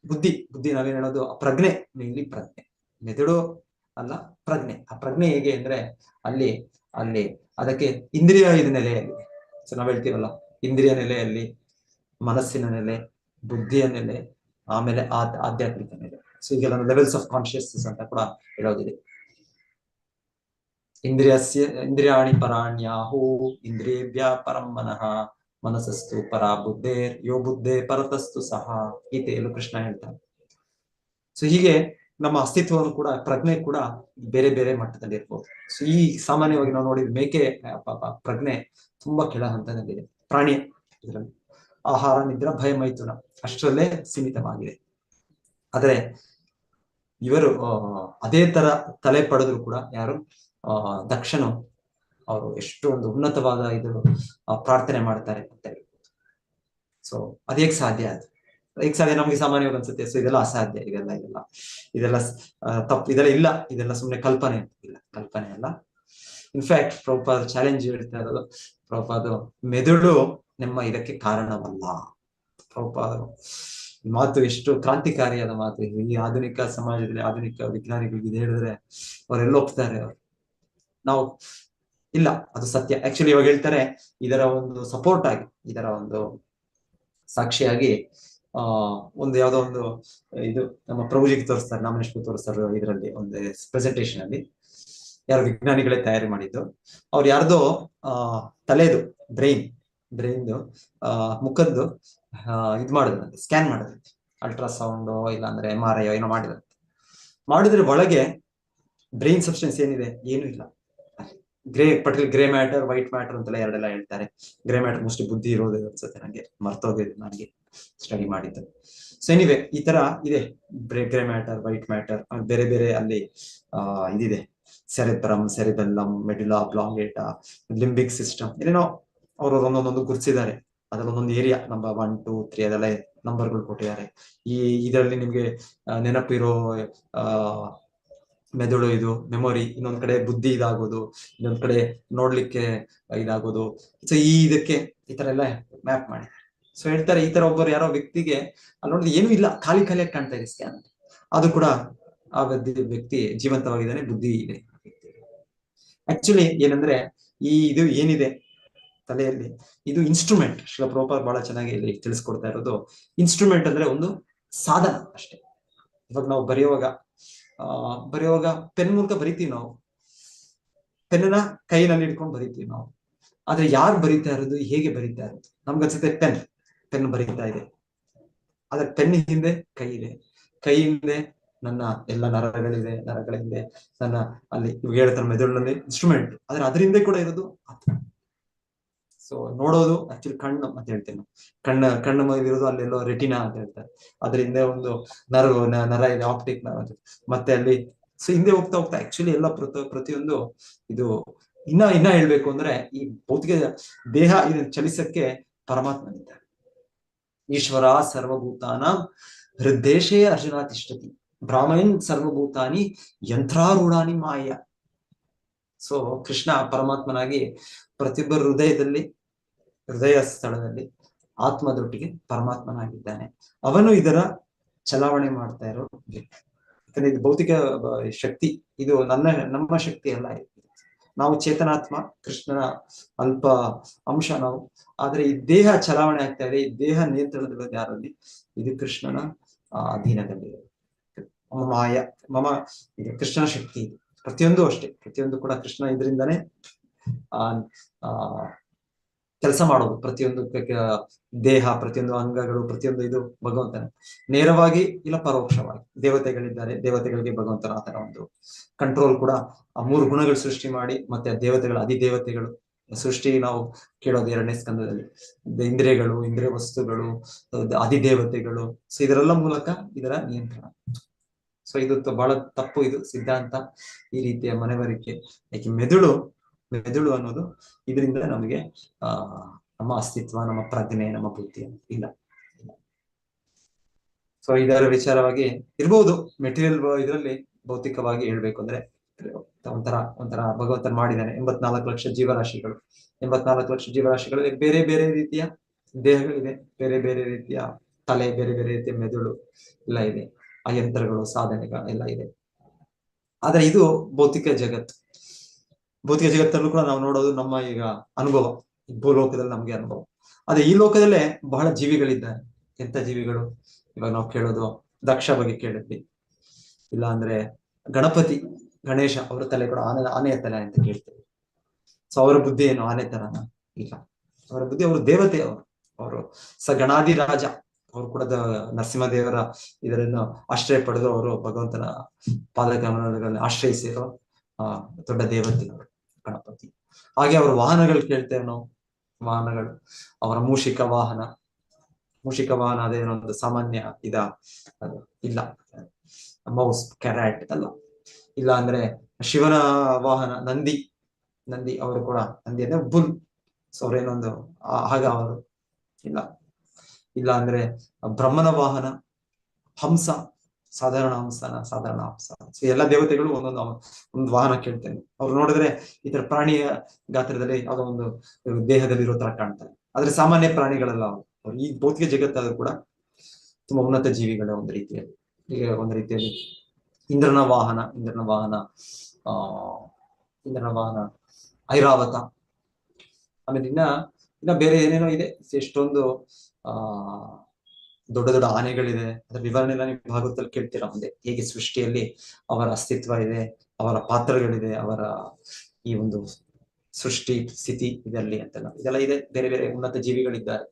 ಬುದ್ಧಿ ನಾವೇನ್ ಹೇಳೋದು, ಆ ಪ್ರಜ್ಞೆ, ಇಲ್ಲಿ ಪ್ರಜ್ಞೆ, ಮೆದುಳು ಅಲ್ಲ ಪ್ರಜ್ಞೆ. ಆ ಪ್ರಜ್ಞೆ ಹೇಗೆ ಅಂದ್ರೆ ಅಲ್ಲಿ ಅದಕ್ಕೆ ಇಂದ್ರಿಯ ನೆಲೆಯಲ್ಲಿ, ಸೊ ನಾವ್ ಹೇಳ್ತೀವಲ್ಲ, ಇಂದ್ರಿಯ ನೆಲೆಯಲ್ಲಿ, ಮನಸ್ಸಿನ ನೆಲೆ, ಬುದ್ಧಿಯ ನೆಲೆ, ಆಮೇಲೆ ಆಧ್ಯಾತ್ಮಿಕ ನೆಲೆ. ಸೊ ಈಗೆಲ್ಲ ಲೆವೆಲ್ಸ್ ಆಫ್ ಕಾನ್ಶಿಯಸ್ನೆಸ್ ಅಂತ ಕೂಡ ಹೇಳೋದಿದೆ. ಇಂದ್ರಿಯಾಣಿ ಪರಾಣ್ಯಾಹು ಇಂದ್ರಿಯೇಭ್ಯ ಪರಂ ಮನಃ ಮನಸ್ಸಸ್ತು ಪರ ಬುದ್ಧೇರ್ ಯೋ ಬುದ್ಧೇ ಪರತಸ್ತು ಸಹ ಗೀತೆಯಲ್ಲೂ ಕೃಷ್ಣ ಹೇಳ್ತಾನೆ. ಸೊ ಹೀಗೆ ನಮ್ಮ ಅಸ್ತಿತ್ವವನ್ನು ಕೂಡ, ಪ್ರಜ್ಞೆ ಕೂಡ ಬೇರೆ ಬೇರೆ ಮಟ್ಟದಲ್ಲಿ ಇರ್ಬೋದು. ಸೊ ಈ ಸಾಮಾನ್ಯವಾಗಿ ನಾವು ನೋಡಿದ ಮೇಕೆ ಪ್ರಜ್ಞೆ ತುಂಬಾ ಕೆಳ ಹಂತದಲ್ಲಿದೆ. ಪ್ರಾಣಿ ಇದರಲ್ಲಿ ಆಹಾರ, ನಿದ್ರೆ, ಭಯ, ಮೈಥುನ ಅಷ್ಟರಲ್ಲೇ ಸೀಮಿತವಾಗಿದೆ. ಆದ್ರೆ ಇವರು ಅದೇ ತರ ತಲೆ ಪಡೆದ್ರು ಕೂಡ, ಯಾರು ದಕ್ಷನು, ಅವರು ಎಷ್ಟು ಒಂದು ಉನ್ನತವಾದ ಇದು ಪ್ರಾರ್ಥನೆ ಮಾಡ್ತಾರೆ ಅಂತ ಹೇಳ್ಬೋದು. ಸೊ ಅದೇಗ್ ಸಾಧ್ಯ ಅದು? ಹೇಗೆ ಸಾಧ್ಯ? ನಮ್ಗೆ ಸಾಮಾನ್ಯವಾಗಿ ಅನ್ಸುತ್ತೆ, ಸೊ ಇದೆಲ್ಲ ಅಸಾಧ್ಯ, ಇದೆಲ್ಲ ತಪ್ಪು, ಇದೆಲ್ಲ ಇಲ್ಲ, ಇದೆಲ್ಲ ಸುಮ್ಮನೆ ಕಲ್ಪನೆ. ಇಲ್ಲ, ಕಲ್ಪನೆ ಅಲ್ಲ. ಇನ್ಫ್ಯಾಕ್ಟ್ ಪ್ರಭುಪಾದ ಚಾಲೆಂಜ್ ಹೇಳ್ತಾ ಇರೋದು, ಪ್ರಭುಪಾದ ಮೆದುಳು ನಮ್ಮ ಇದಕ್ಕೆ ಕಾರಣವಲ್ಲ. ಪ್ರಭುಪಾದರು ಈ ಮಾತು ಎಷ್ಟು ಕ್ರಾಂತಿಕಾರಿಯಾದ ಮಾತು ಇದು. ಈ ಆಧುನಿಕ ಸಮಾಜದಲ್ಲಿ ಆಧುನಿಕ ವಿಜ್ಞಾನಿಗಳಿಗೆ ಇದು ಹೇಳಿದ್ರೆ ಅವರೆಲ್ಲ ಒಪ್ತಾರೆ. ಅವರು ನಾವು ಇಲ್ಲ, ಅದು ಸತ್ಯ. ಆಕ್ಚುಲಿ ಇವಾಗ ಹೇಳ್ತಾರೆ, ಇದರ ಒಂದು ಸಪೋರ್ಟ್ ಆಗಿ, ಇದರ ಒಂದು ಸಾಕ್ಷಿಯಾಗಿ ಒಂದು ಯಾವ್ದೋ ಒಂದು ಇದು ನಮ್ಮ ಪ್ರಭುಜಿಗೆ ತೋರಿಸ್ತಾರೆ, ನಾಮಿನೇಷನ್ ತೋರಿಸ್ತಾರೆ. ಇದರಲ್ಲಿ ಒಂದು ಪ್ರೆಸೆಂಟೇಷನ್ ಅಲ್ಲಿ ಯಾರು ವಿಜ್ಞಾನಿಗಳೇ ತಯಾರಿ ಮಾಡಿದ್ದು, ಅವ್ರು ಯಾರ್ದೋ ತಲೆದು ಬ್ರೈನ್ದು ಮುಖದ್ದು ಇದು ಮಾಡಿದ್ರಂತೆ, ಸ್ಕ್ಯಾನ್ ಮಾಡಿದ್ರಂತೆ, ಅಲ್ಟ್ರಾಸೌಂಡ್ ಇಲ್ಲಾಂದ್ರೆ MRI ಏನೋ ಮಾಡಿದ್ರೆ ಒಳಗೆ ಬ್ರೈನ್ ಸಬ್ಸ್ಟೆನ್ಸ್ ಏನಿದೆ, ಏನು ಇಲ್ಲ. ಗ್ರೇ ಮ್ಯಾಟರ್, ವೈಟ್ ಮ್ಯಾಟರ್ ಅಂತೆಲ್ಲ ಎರಡೆಲ್ಲ ಹೇಳ್ತಾರೆ. ಗ್ರೇ ಮ್ಯಾಟರ್ ಮೋಸ್ಟ್ಲಿ ಬುದ್ಧಿ ಇರೋದು ಅನ್ಸುತ್ತೆ, ನಂಗೆ ಮರ್ತೋಗಿದೆ, ನನಗೆ ಸ್ಟಡಿ ಮಾಡಿದ್ದು. ಸೊ ಎನಿವೆ ಈ ತರ ಇದೆ, ಗ್ರೇ ಮ್ಯಾಟರ್, ವೈಟ್ ಮ್ಯಾಟರ್, ಬೇರೆ ಬೇರೆ ಅಲ್ಲಿ ಇದಿದೆ, cerebrum, cerebellum, medulla oblongata, limbic system, ಏನೇನೋ ಅವರು ಒಂದೊಂದೊಂದು ಗುರುತಿಸಿದ್ದಾರೆ. ಅದ್ರಲ್ಲಿ ಒಂದೊಂದು ಏರಿಯಾ ನಂಬರ್ 1, 2, 3 ಅದೆಲ್ಲ ನಂಬರ್ಗಳು ಕೊಟ್ಟಿದ್ದಾರೆ. ಇದರಲ್ಲಿ ನಿಮ್ಗೆ ನೆನಪಿರೋ ಮೆದುಳು, ಇದು ಮೆಮೊರಿ, ಇನ್ನೊಂದ್ ಕಡೆ ಬುದ್ಧಿ ಇದಾಗೋದು, ಇನ್ನೊಂದ್ ಕಡೆ ನೋಡ್ಲಿಕ್ಕೆ ಇದಾಗೋದು. ಸೊ ಇದಕ್ಕೆ ಈ ತರ ಎಲ್ಲ ಮ್ಯಾಪ್ ಮಾಡಿದ್ದಾರೆ. ಸೊ ಹೇಳ್ತಾರೆ, ಈ ತರ ಒಬ್ಬರು ಯಾರೋ ವ್ಯಕ್ತಿಗೆ ಅಲ್ಲಿ ನೋಡಿದ್ರೆ ಏನೂ ಇಲ್ಲ, ಖಾಲಿಯಾಗಿ ಕಾಣ್ತಾ ಇದೆ ಸ್ಕ್ಯಾನ್. ಅದು ಕೂಡ ಆ ವ್ಯಕ್ತಿ ಜೀವಂತವಾಗಿದ್ದಾನೆ, ಬುದ್ಧಿ ಇದೆ. ಆಕ್ಚುಲಿ ಏನಂದ್ರೆ ಇದು ಏನಿದೆ ತಲೆಯಲ್ಲಿ, ಇದು ಇನ್ಸ್ಟ್ರೂಮೆಂಟ್. ಶ್ರೀಲ ಪ್ರಭುಪಾದ ಬಹಳ ಚೆನ್ನಾಗಿ ಇಲ್ಲಿ ತಿಳಿಸ್ಕೊಡ್ತಾ ಇರೋದು, ಇನ್ಸ್ಟ್ರೂಮೆಂಟ್ ಅಂದ್ರೆ ಒಂದು ಸಾಧನ ಅಷ್ಟೇ. ಇವಾಗ ನಾವು ಬರೆಯುವಾಗ ಪೆನ್ ಮೂಲಕ ಬರಿತೀವಿ, ನಾವು ಪೆನ್ನ ಕೈನಲ್ಲಿ ಇಟ್ಕೊಂಡು ಬರಿತೀವಿ ನಾವು. ಆದ್ರೆ ಯಾರು ಬರೀತಾ ಇರೋದು, ಹೇಗೆ ಬರೀತಾ ಇರೋದು? ನಮ್ಗನ್ಸುತ್ತೆ ಪೆನ್ ಬರೀತಾ ಇದೆ, ಆದ್ರೆ ಪೆನ್ ಹಿಂದೆ ಕೈ ಇದೆ, ಕೈ ಹಿಂದೆ ನನ್ನ ಎಲ್ಲ ನರಗಳಿದೆ, ನರಗಳ ಹಿಂದೆ ನನ್ನ ಅಲ್ಲಿ ಇವಾಗ ಹೇಳ್ತಾರೆ ಮೆದುಳಿನಲ್ಲಿ ಇನ್ಸ್ಟ್ರೂಮೆಂಟ್, ಆದ್ರೆ ಅದ್ರ ಹಿಂದೆ ಕೂಡ ಇರೋದು ಆತ್ಮ. ಸೊ ನೋಡೋದು ಆಕ್ಚುಲಿ ಕಣ್ಣು ಅಂತ ಹೇಳ್ತೇನೆ, ಕಣ್ಣು ಇರೋದು ಅಲ್ಲೆಲ್ಲೋ ರೆಟಿನಾ ಅಂತ ಹೇಳ್ತಾರೆ, ಅದ್ರ ಹಿಂದೆ ಒಂದು ನರ ಇದೆ, ಆಪ್ಟಿಕ್ ನರ. ಮತ್ತೆ ಅಲ್ಲಿ ಸೊ ಹಿಂದೆ ಹೋಗ್ತಾ ಆಕ್ಚುಲಿ ಎಲ್ಲ ಪ್ರತಿಯೊಂದು ಇದು ಇನ್ನ ಹೇಳ್ಬೇಕು ಅಂದ್ರೆ, ಈ ಭೌತಿಕ ದೇಹ ಇದು ಚಲಿಸಕ್ಕೆ ಪರಮಾತ್ಮನಿದ್ದಾರೆ. ಈಶ್ವರ ಸರ್ವಭೂತಾನ ಹೃದ್ದೇಶೇ ಅರ್ಜುನ ತಿಷ್ಠತಿ ಬ್ರಾಹ್ಮಣನ್ ಸರ್ವಭೂತಾನಿ ಯಂತ್ರಾರೂಢಾನಿ ಮಾಯ. ಸೊ ಕೃಷ್ಣ ಪರಮಾತ್ಮನಾಗಿ ಪ್ರತಿಯೊಬ್ಬರ ಹೃದಯ ಸ್ಥಳದಲ್ಲಿ ಆತ್ಮದೊಟ್ಟಿಗೆ ಪರಮಾತ್ಮನಾಗಿದ್ದಾನೆ. ಅವನು ಇದರ ಚಲಾವಣೆ ಮಾಡ್ತಾ ಇರೋ ವ್ಯಕ್ತಿ. ಯಾಕಂದ್ರೆ ಇದು ಭೌತಿಕ ಶಕ್ತಿ, ಇದು ನಮ್ಮ ಶಕ್ತಿ ಅಲ್ಲ. ನಾವು ಚೇತನಾತ್ಮ, ಕೃಷ್ಣನ ಅಲ್ಪ ಅಂಶ ನಾವು. ಆದ್ರೆ ಈ ದೇಹ ಚಲಾವಣೆ ಆಗ್ತಾ ಇದೆ, ಈ ದೇಹ ನಿಯಂತ್ರಣದಲ್ಲಿ ಯಾರಲ್ಲಿ, ಇದು ಕೃಷ್ಣನ ಅಧೀನದಲ್ಲಿ ಮಾಯ ಇದು ಕೃಷ್ಣನ ಶಕ್ತಿ. ಪ್ರತಿಯೊಂದು ಅಷ್ಟೇ, ಪ್ರತಿಯೊಂದು ಕೂಡ ಕೃಷ್ಣ ಇದರಿಂದಾನೇ ಕೆಲಸ ಮಾಡೋದು. ಪ್ರತಿಯೊಂದು ದೇಹ, ಪ್ರತಿಯೊಂದು ಅಂಗಗಳು, ಪ್ರತಿಯೊಂದು ಇದು ಭಗವಂತನ ನೇರವಾಗಿ ಇಲ್ಲ ಪರೋಕ್ಷವಾಗಿ. ದೇವತೆಗಳಿದ್ದಾರೆ, ದೇವತೆಗಳಿಗೆ ಭಗವಂತನ ಆತರ ಒಂದು ಕಂಟ್ರೋಲ್ ಕೂಡ. ಆ 3 ಗುಣಗಳು ಸೃಷ್ಟಿ ಮಾಡಿ, ಮತ್ತೆ ದೇವತೆಗಳು, ಅಧಿದೇವತೆಗಳು ಸೃಷ್ಟಿ ನಾವು ಕೇಳೋದು 2ನೇ ಸ್ಕಂದದಲ್ಲಿ. ಇಂದ್ರಿಯಗಳು, ಇಂದ್ರಿಯ ವಸ್ತುಗಳು, ಅಧಿದೇವತೆಗಳು. ಸೊ ಇದರೆಲ್ಲ ಮೂಲಕ ಇದರ ನಿಯಂತ್ರಣ. ಸೊ ಇದು ಬಹಳ ತಪ್ಪು, ಇದು ಸಿದ್ಧಾಂತ, ಈ ರೀತಿಯ ಮನವರಿಕೆ. ಯಾಕೆ ಮೆದುಳು ಅನ್ನೋದು ಇದರಿಂದ ನಮಗೆ ನಮ್ಮ ಅಸ್ತಿತ್ವ, ನಮ್ಮ ಪ್ರಜ್ಞೆ, ನಮ್ಮ ಬುದ್ಧಿ ಇಲ್ಲ. ಸೊ ಇದರ ವಿಚಾರವಾಗಿ ಇರ್ಬೋದು. ಮೆಟೀರಿಯಲ್ ಇದರಲ್ಲಿ ಭೌತಿಕವಾಗಿ ಹೇಳ್ಬೇಕು ಅಂದ್ರೆ ಒಂಥರ ಭಗವಂತನ ಮಾಡಿದ್ದಾನೆ. 84 ಲಕ್ಷ ಜೀವರಾಶಿಗಳು, 84 ಲಕ್ಷ ಜೀವರಾಶಿಗಳಲ್ಲಿ ಬೇರೆ ಬೇರೆ ರೀತಿಯ ದೇಹಗಳಿದೆ, ಬೇರೆ ಬೇರೆ ರೀತಿಯ ತಲೆ, ಬೇರೆ ಬೇರೆ ರೀತಿಯ ಮೆದುಳು ಎಲ್ಲ ಇದೆ, ಆ ಯಂತ್ರಗಳು, ಸಾಧನೆಗಳು ಎಲ್ಲ ಇದೆ. ಆದ್ರೆ ಇದು ಭೌತಿಕ ಜಗತ್ತು. ಭೌತಿಕ ಜಗತ್ತಲ್ಲೂ ಕೂಡ ನಾವು ನೋಡೋದು ನಮ್ಮ ಈಗ ಅನುಭವ, ಭೂಲೋಕದಲ್ಲಿ ನಮ್ಗೆ ಅನುಭವ. ಅದೇ ಈ ಲೋಕದಲ್ಲೇ ಬಹಳ ಜೀವಿಗಳಿದ್ದಾರೆ. ಎಂತ ಜೀವಿಗಳು? ಇವಾಗ ನಾವು ಕೇಳೋದು ದಕ್ಷ ಬಗ್ಗೆ ಕೇಳಿದ್ವಿ, ಇಲ್ಲ ಅಂದ್ರೆ ಗಣಪತಿ, ಗಣೇಶ, ಅವರ ತಲೆ ಕೂಡ ಆನೆಯ ತಲೆ ಅಂತ ಕೇಳ್ತೇವೆ. ಸೊ ಅವರ ಬುದ್ಧಿ ಏನು ಆನೆ ತರನ? ಇಲ್ಲ, ಅವರ ಬುದ್ಧಿ, ಅವರು ದೇವತೆ, ಅವರು ಗಣಾದಿ ರಾಜ. ಅವರು ಕೂಡ ನರಸಿಂಹದೇವರ ಇದರನ್ನು ಆಶ್ರಯ ಪಡೆದು ಅವರು ಭಗವಂತನ ಪಾದಕಮಲಗಳಲ್ಲಿ ಆಶ್ರಯಿಸಿರೋ ದೊಡ್ಡ ದೇವತೆ ಅವರು ಗಣಪತಿ. ಹಾಗೆ ಅವರ ವಾಹನಗಳು ಕೇಳ್ತೇವೆ ನಾವು, ವಾಹನಗಳು, ಅವರ ಮೂಷಿಕ ವಾಹನ ಅದೇನೋ ಒಂದು ಸಾಮಾನ್ಯ ಅದು ಇಲ್ಲ, ಮೌಸ್, ಕ್ಯಾರೆಟ್ ಅಲ್ಲ. ಇಲ್ಲ ಅಂದ್ರೆ ಶಿವನ ವಾಹನ ನಂದಿ, ಅವರು ಕೂಡ ನಂದಿ ಅಂದ್ರೆ ಬುಲ್. ಸೊ ಅವ್ರೇನೊಂದು ಆಗ ಅವರು ಇಲ್ಲ ಅಂದ್ರೆ ಬ್ರಹ್ಮನ ವಾಹನ ಹಂಸ, ಸಾಧಾರಣ ಹಂಸ. ಸೊ ಎಲ್ಲ ದೇವತೆಗಳು ಒಂದು ವಾಹನ ಕೇಳ್ತೇನೆ. ಅವ್ರು ನೋಡಿದ್ರೆ ಈ ತರ ಪ್ರಾಣಿಯ ಗಾತ್ರದಲ್ಲಿ ಯಾವುದೋ ಒಂದು ದೇಹದಲ್ಲಿ ಇರೋ ತರ ಕಾಣ್ತಾರೆ. ಆದ್ರೆ ಸಾಮಾನ್ಯ ಪ್ರಾಣಿಗಳಲ್ಲ ಅವರು. ಈ ಭೌತಿಕ ಜಗತ್ತಾದ್ರೂ ಕೂಡ ತುಂಬಾ ಉನ್ನತ ಜೀವಿಗಳ ಒಂದು ರೀತಿಯಲ್ಲಿ. ಈಗ ಒಂದು ರೀತಿಯಲ್ಲಿ ಇಂದ್ರನ ವಾಹನ ಐರಾವತ. ಆಮೇಲೆ ಇನ್ನ ಬೇರೆ ಏನೇನೋ ಇದೆ, ಎಷ್ಟೊಂದು ದೊಡ್ಡ ದೊಡ್ಡ ಆನೆಗಳಿದೆ. ಅದ್ರ ವಿವರಣೆ ಎಲ್ಲ ನೀವು ಭಾಗವತದಲ್ಲಿ ಕೇಳ್ತೀರಾ ಮುಂದೆ, ಹೇಗೆ ಸೃಷ್ಟಿಯಲ್ಲಿ ಅವರ ಅಸ್ತಿತ್ವ ಇದೆ, ಅವರ ಪಾತ್ರಗಳಿದೆ, ಅವರ ಈ ಒಂದು ಸೃಷ್ಟಿ ಸ್ಥಿತಿ ಇದರಲ್ಲಿ ಅಂತೆಲ್ಲ ಇದೆಲ್ಲ ಇದೆ. ಬೇರೆ ಬೇರೆ ಉನ್ನತ ಜೀವಿಗಳಿದ್ದಾರೆ.